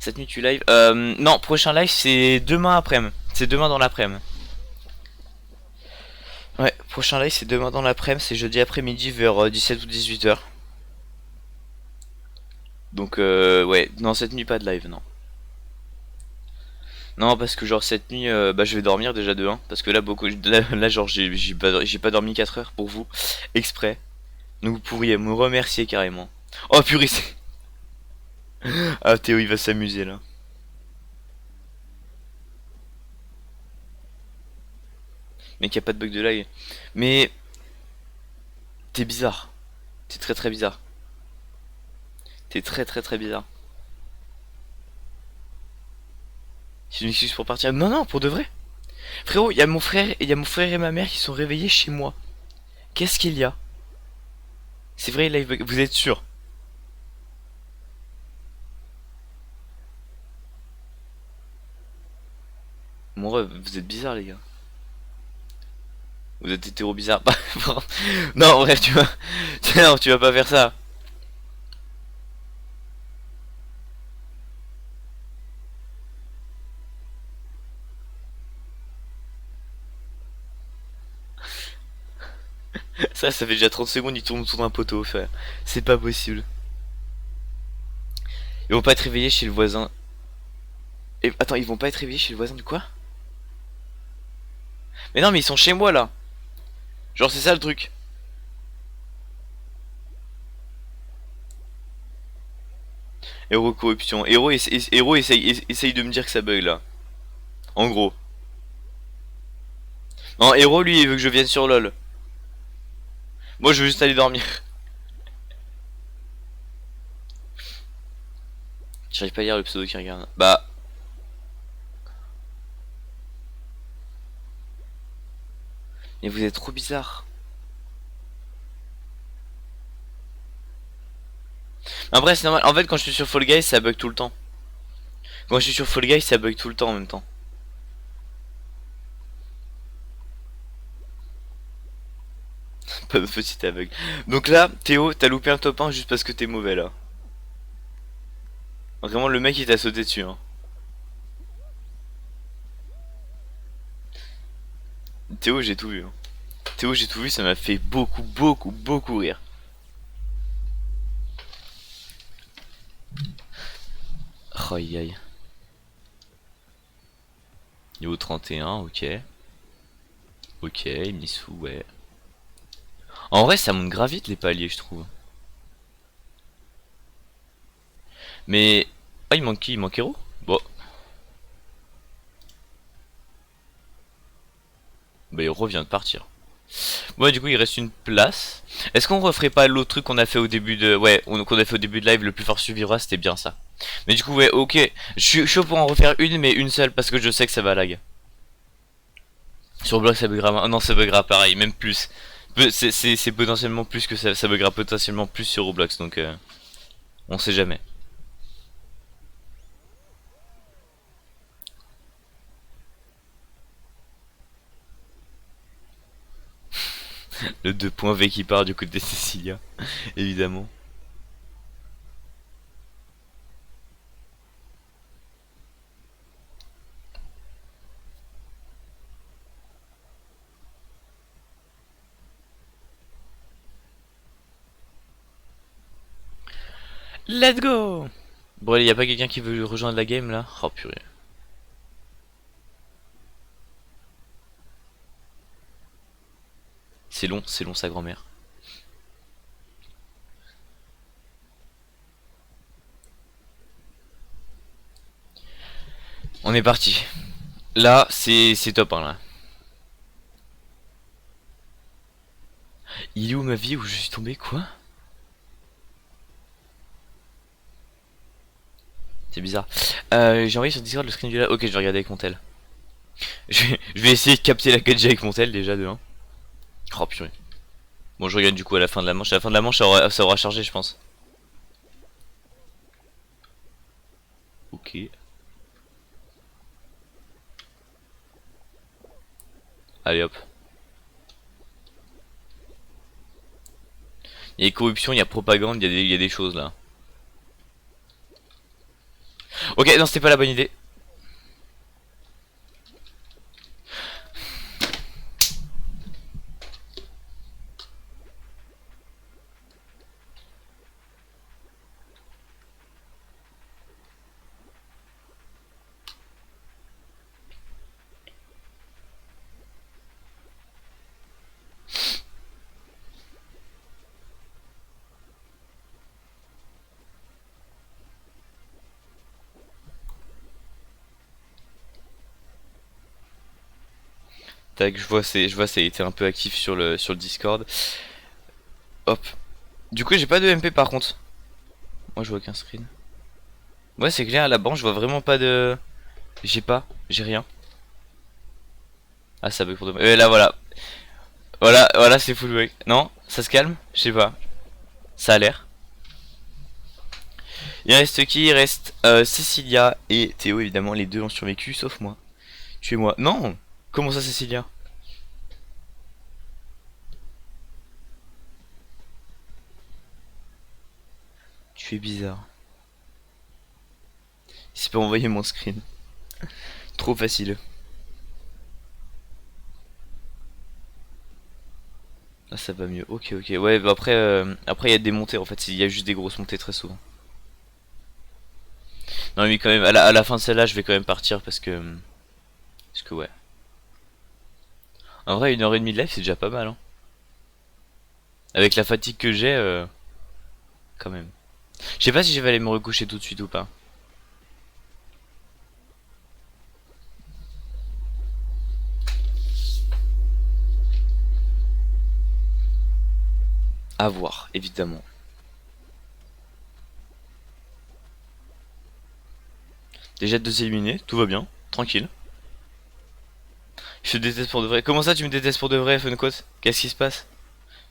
Cette nuit tu live non, prochain live c'est demain après-midi. C'est demain dans l'après-midi. Ouais, prochain live c'est demain dans l'après-midi, c'est jeudi après-midi vers 17 ou 18 h. Donc ouais, non cette nuit pas de live, non. Non parce que genre cette nuit bah je vais dormir déjà de 1 parce que là beaucoup là, genre j'ai pas dormi 4 heures pour vous exprès. Donc vous pourriez me remercier carrément. Oh purée c'est... Ah Théo il va s'amuser là. Mec y a pas de bug de lag. Mais t'es bizarre. T'es très très bizarre. T'es très très très bizarre. C'est une excuse pour partir. Non non pour de vrai. Frérot, il y a mon frère et il y a mon frère et ma mère qui sont réveillés chez moi. Qu'est-ce qu'il y a? C'est vrai live bug. Vous êtes sûr? Mon rêve, vous êtes bizarres les gars. Vous êtes hétéro bizarre. Non bref tu vas. Non tu vas pas faire ça. Ça fait déjà 30 secondes, il tourne autour d'un poteau, frère. C'est pas possible. Ils vont pas être réveillés chez le voisin. Et, attends, ils vont pas être réveillés chez le voisin de quoi? Mais non, mais ils sont chez moi là. Genre, c'est ça le truc. Héros corruption. Héros essaye de me dire que ça bug là. En gros. Non, Héros lui, il veut que je vienne sur LoL. Moi, je veux juste aller dormir. J'arrive pas à lire le pseudo qui regarde. Bah. Mais vous êtes trop bizarre. Après, c'est normal. En fait, quand je suis sur Fall Guys, ça bug tout le temps. Quand je suis sur Fall Guys, ça bug tout le temps en même temps. Pas de petit aveugle. Donc là, Théo, t'as loupé un top 1 juste parce que t'es mauvais là. Vraiment, le mec il t'a sauté dessus. Hein. Théo, j'ai tout vu. Hein. Théo, j'ai tout vu, ça m'a fait beaucoup, beaucoup, beaucoup rire. Oh, aïe aïe. Niveau 31, ok. Ok, Missou, ouais. En vrai, ça monte grave vite les paliers, je trouve. Mais. Ah, il manque qui? Il manque Hero? Bon. Bah, Hero vient de partir. Bon, du coup, il reste une place. Est-ce qu'on referait pas l'autre truc qu'on a fait au début de. Ouais, qu'on a fait au début de live, le plus fort survivra, c'était bien ça. Mais du coup, ouais, ok. Je suis chaud pour en refaire une, mais une seule, parce que je sais que ça va lag. Sur Block, ça buggera. Non, ça buggera pareil, même plus. C'est potentiellement plus que ça buggera potentiellement plus sur Roblox, donc on sait jamais. Le 2.V qui part du côté de Cecilia, évidemment. Let's go! Bon, allez, y a pas quelqu'un qui veut rejoindre la game là? Oh purée. C'est long sa grand-mère. On est parti. Là, c'est top 1 là. Il est où ma vie où je suis tombé quoi? C'est bizarre. J'ai envoyé sur Discord le screen du live. Ok, je vais regarder avec mon tel. Je vais essayer de capter la 4G avec mon tel déjà de 1. Oh purée. Bon, je regarde du coup à la fin de la manche. À la fin de la manche, ça aura chargé, je pense. Ok. Allez hop. Il y a corruption, il y a propagande, il y a des choses là. Ok, non, c'était pas la bonne idée. Tac, je vois, ça a été un peu actif sur le Discord. Hop. Du coup, j'ai pas de MP par contre. Moi, je vois qu'un screen. Ouais, c'est clair, à la banque, je vois vraiment pas de. J'ai rien. Ah, ça bug pour de. Là, voilà. Voilà, c'est full bug. Non, ça se calme? Je sais pas. Ça a l'air. Il reste qui? Il reste Cecilia et Théo, évidemment. Les deux ont survécu, sauf moi. Tuez-moi. Non! Comment ça, Cecilia? Tu es bizarre. Il pas envoyer mon screen. Trop facile. Là ça va mieux. Ok, ok. Ouais, bah après il y a des montées en fait. Il y a juste des grosses montées très souvent. Non mais quand même, à la fin de celle-là, je vais quand même partir parce que ouais. En vrai, 1 heure et demie de live, c'est déjà pas mal. Hein. Avec la fatigue que j'ai, quand même. Je sais pas si je vais aller me recoucher tout de suite ou pas. À voir, évidemment. Déjà 2 éliminés, tout va bien, tranquille. Je te déteste pour de vrai. Comment ça tu me détestes pour de vrai, Funcoat? Qu'est-ce qui se passe?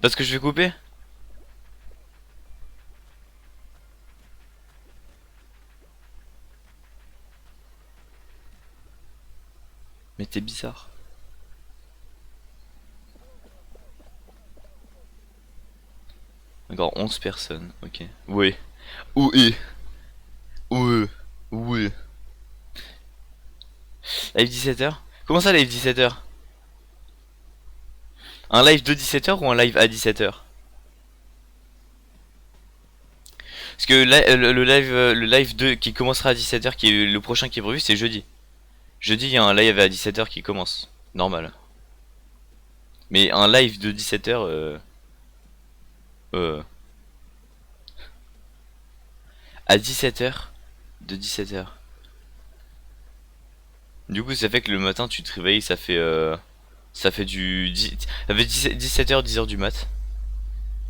Parce que je vais couper? Mais t'es bizarre. Encore 11 personnes, ok. Oui. Oui. Oui. Oui. Live 17h? Comment ça live 17h? Un live de 17h ou un live à 17h? Parce que le live 2 qui commencera à 17h, qui est le prochain qui est prévu, c'est jeudi. Jeudi, il y a un live à 17h qui commence. Normal. Mais un live de 17h, euh, à 17h, de 17h. Du coup, ça fait que le matin, tu te réveilles, ça fait du 10, ça fait 17h, 10h du mat.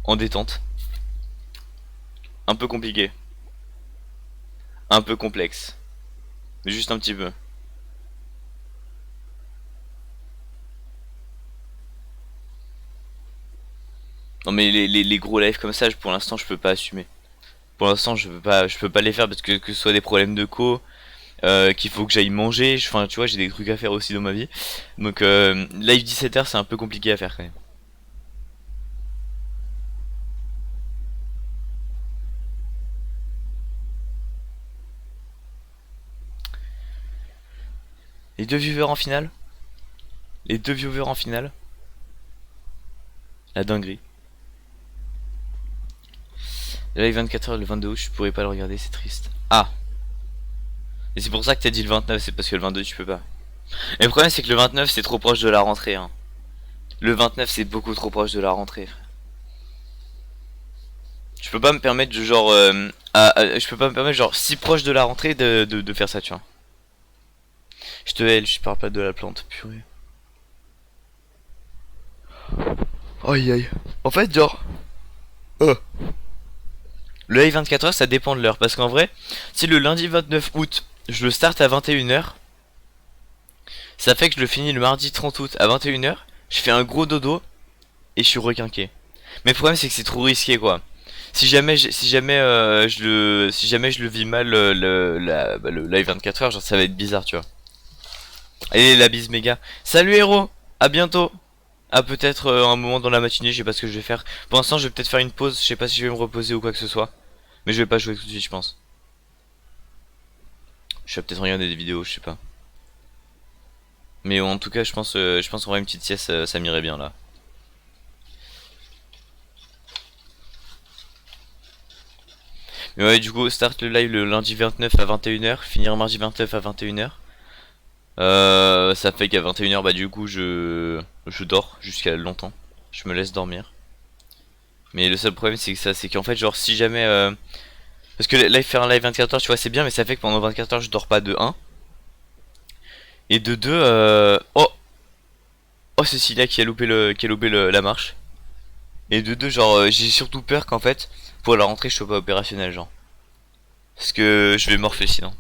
En détente. Un peu compliqué. Un peu complexe. Mais juste un petit peu. Non mais les gros lives comme ça, pour l'instant, je peux pas assumer. Pour l'instant, je peux pas les faire parce que ce soit des problèmes de co, qu'il faut que j'aille manger. Enfin, tu vois, j'ai des trucs à faire aussi dans ma vie. Donc, live 17h, c'est un peu compliqué à faire quand même. Les deux viewers en finale. Les deux viewers en finale. La dinguerie. Le live 24h le 22 août, je pourrais pas le regarder, c'est triste. Ah. Et c'est pour ça que t'as dit le 29, c'est parce que le 22 tu peux pas. Et le problème c'est que le 29 c'est trop proche de la rentrée. Hein. Le 29 c'est beaucoup trop proche de la rentrée, frère. Je peux pas me permettre de genre je peux pas me permettre genre si proche de la rentrée de faire ça, tu vois. Je te hais, je parle pas de la plante, purée. Aïe aïe. En fait, genre. Le live 24h, ça dépend de l'heure. Parce qu'en vrai, si le lundi 29 août, je le start à 21h, ça fait que je le finis le mardi 30 août à 21h. Je fais un gros dodo et je suis requinqué. Mais le problème, c'est que c'est trop risqué, quoi. Si jamais je le vis mal, le live 24h, genre ça va être bizarre, tu vois. Allez, la bise méga. Salut héros, à bientôt. À peut-être un moment dans la matinée, je sais pas ce que je vais faire. Pour l'instant, je vais peut-être faire une pause, je sais pas si je vais me reposer ou quoi que ce soit. Mais je vais pas jouer tout de suite, je pense. Je vais peut-être regarder des vidéos, je sais pas. Mais en tout cas, je pense qu'on va une petite sieste, ça m'irait bien là. Mais ouais, du coup, start le live le lundi 29 à 21h, finir mardi 29 à 21h. Ça fait qu'à 21h, bah du coup, je dors jusqu'à longtemps. Je me laisse dormir. Mais le seul problème, c'est que ça, c'est qu'en fait, genre, si jamais. Parce que live, faire un live 24h, tu vois, c'est bien, mais ça fait que pendant 24h, je dors pas de 1. Et de 2, oh! Oh, c'est Cilia qui a loupé la marche. Et de 2, genre, j'ai surtout peur qu'en fait, pour la rentrée, je sois pas opérationnel, genre. Parce que je vais morfler sinon.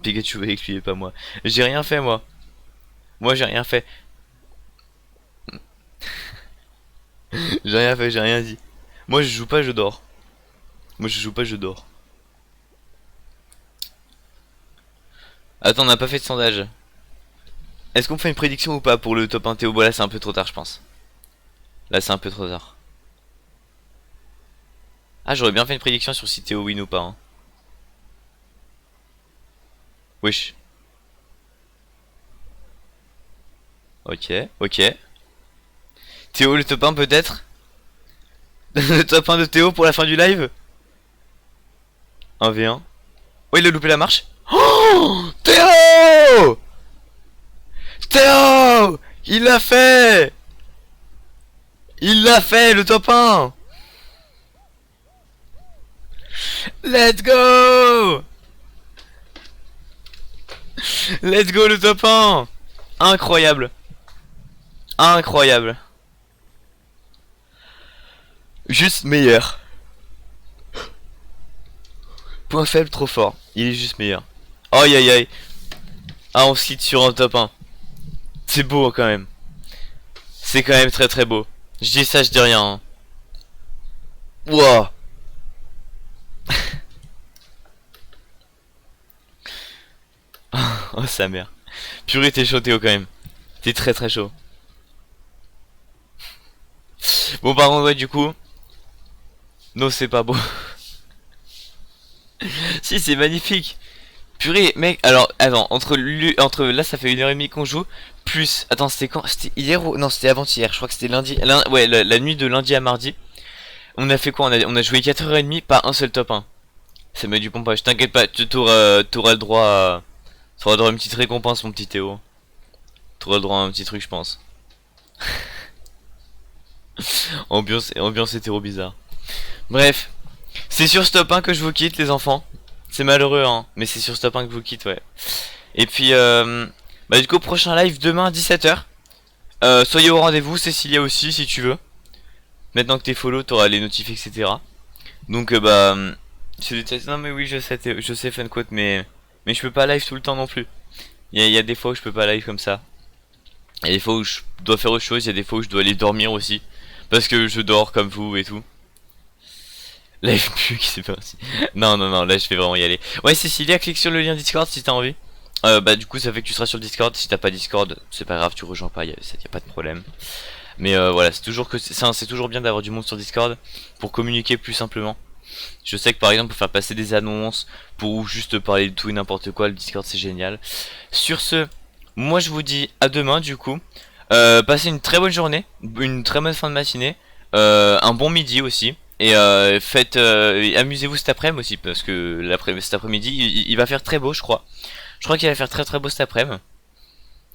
Pikachu va expliquer, pas moi. J'ai rien fait, moi. Moi, j'ai rien fait. J'ai rien fait, j'ai rien dit. Moi, je joue pas, je dors. Moi, je joue pas, je dors. Attends, on n'a pas fait de sondage. Est-ce qu'on fait une prédiction ou pas pour le top 1 Théo? Bon, là, c'est un peu trop tard, je pense. Là, c'est un peu trop tard. Ah, j'aurais bien fait une prédiction sur si Théo win ou pas. Hein. Wesh. Ok, ok. Théo, le top 1 peut-être? Le top 1 de Théo pour la fin du live? 1v1. Oh, il a loupé la marche. Oh, Théo! Théo! Il l'a fait! Il l'a fait, le top 1! Let's go! Let's go, le top 1! Incroyable! Incroyable! Juste meilleur. Point faible, trop fort. Il est juste meilleur. Aïe aïe aïe. Ah, on se quitte sur un top 1. C'est beau quand même. C'est quand même très très beau. Je dis ça, je dis rien. Hein. Wouah. Oh sa mère. Purée, t'es chaud Théo quand même. T'es très très chaud. Bon par contre ouais du coup. Non c'est pas beau. Si c'est magnifique. Purée mec, alors attends, entre là ça fait 1h30 qu'on joue. Plus, attends c'était quand? C'était hier ou... Non c'était avant-hier, je crois que c'était lundi. Ouais la nuit de lundi à mardi. On a fait quoi? On a joué 4h30, pas un seul top 1. Ça met du pompage, t'inquiète pas, t'auras le droit à... T'auras le droit à une petite récompense mon petit Théo. T'auras le droit à un petit truc je pense. Ambiance hétéro bizarre. Bref, c'est sur ce top 1 que je vous quitte les enfants. C'est malheureux hein, mais c'est sur ce top 1 que je vous quitte ouais. Et puis bah du coup prochain live demain à 17h. Soyez au rendez-vous, Cécilia aussi si tu veux. Maintenant que t'es follow, t'auras les notifs etc. Donc bah c'est des tests. Non mais oui je sais Funquote mais je peux pas live tout le temps non plus. Il y a des fois où je peux pas live comme ça. Il y a des fois où je dois faire autre chose, il y a des fois où je dois aller dormir aussi. Parce que je dors comme vous et tout. Live plus qui s'est parti. Non, non, non, là je vais vraiment y aller. Ouais, Cécilia, clique sur le lien Discord si t'as envie. Bah, du coup, ça fait que tu seras sur le Discord. Si t'as pas Discord, c'est pas grave, tu rejoins pas, y a pas de problème. Mais voilà, c'est toujours c'est toujours bien d'avoir du monde sur Discord pour communiquer plus simplement. Je sais que par exemple, pour faire passer des annonces, pour juste parler de tout et n'importe quoi, le Discord c'est génial. Sur ce, moi je vous dis à demain du coup. Passez une très bonne journée, une très bonne fin de matinée, un bon midi aussi. Et amusez-vous cet après-midi aussi parce que cet après-midi il va faire très beau je crois. Je crois qu'il va faire très très beau cet après-midi.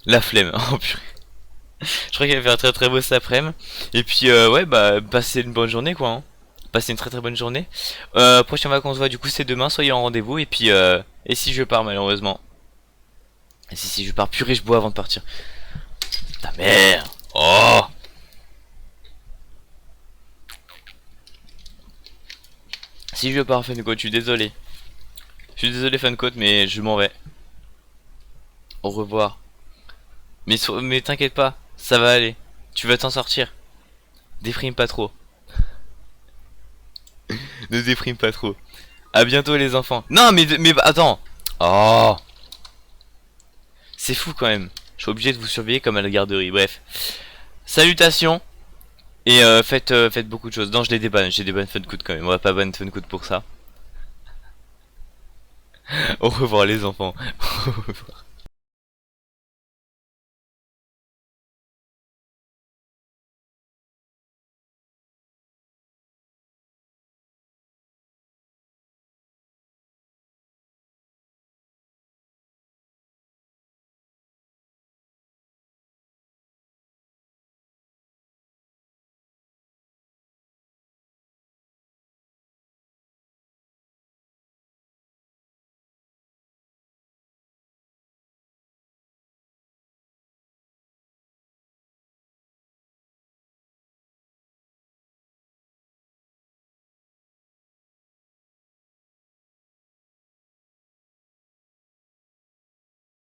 La flemme, oh purée. Je crois qu'il va faire très très beau cet après-midi. Et puis ouais bah passez une bonne journée quoi. Hein. Passez une très très bonne journée. Prochaine fois qu'on se voit du coup c'est demain, soyez en rendez-vous. Et puis et si je pars malheureusement. Et si je pars, purée je bois avant de partir. Ta mère. Oh. Si je pars Funcoat, je suis désolé. Je suis désolé Funcoat mais je m'en vais. Au revoir. Mais t'inquiète pas, ça va aller. Tu vas t'en sortir. Déprime pas trop. Ne déprime pas trop. À bientôt les enfants. Non mais attends. Oh. C'est fou quand même. Je suis obligé de vous surveiller comme à la garderie. Bref. Salutations. Et faites beaucoup de choses. Non je les débanne. J'ai des bonnes Funcoat quand même. On va pas ban Funcoat pour ça. Au revoir les enfants. Au revoir.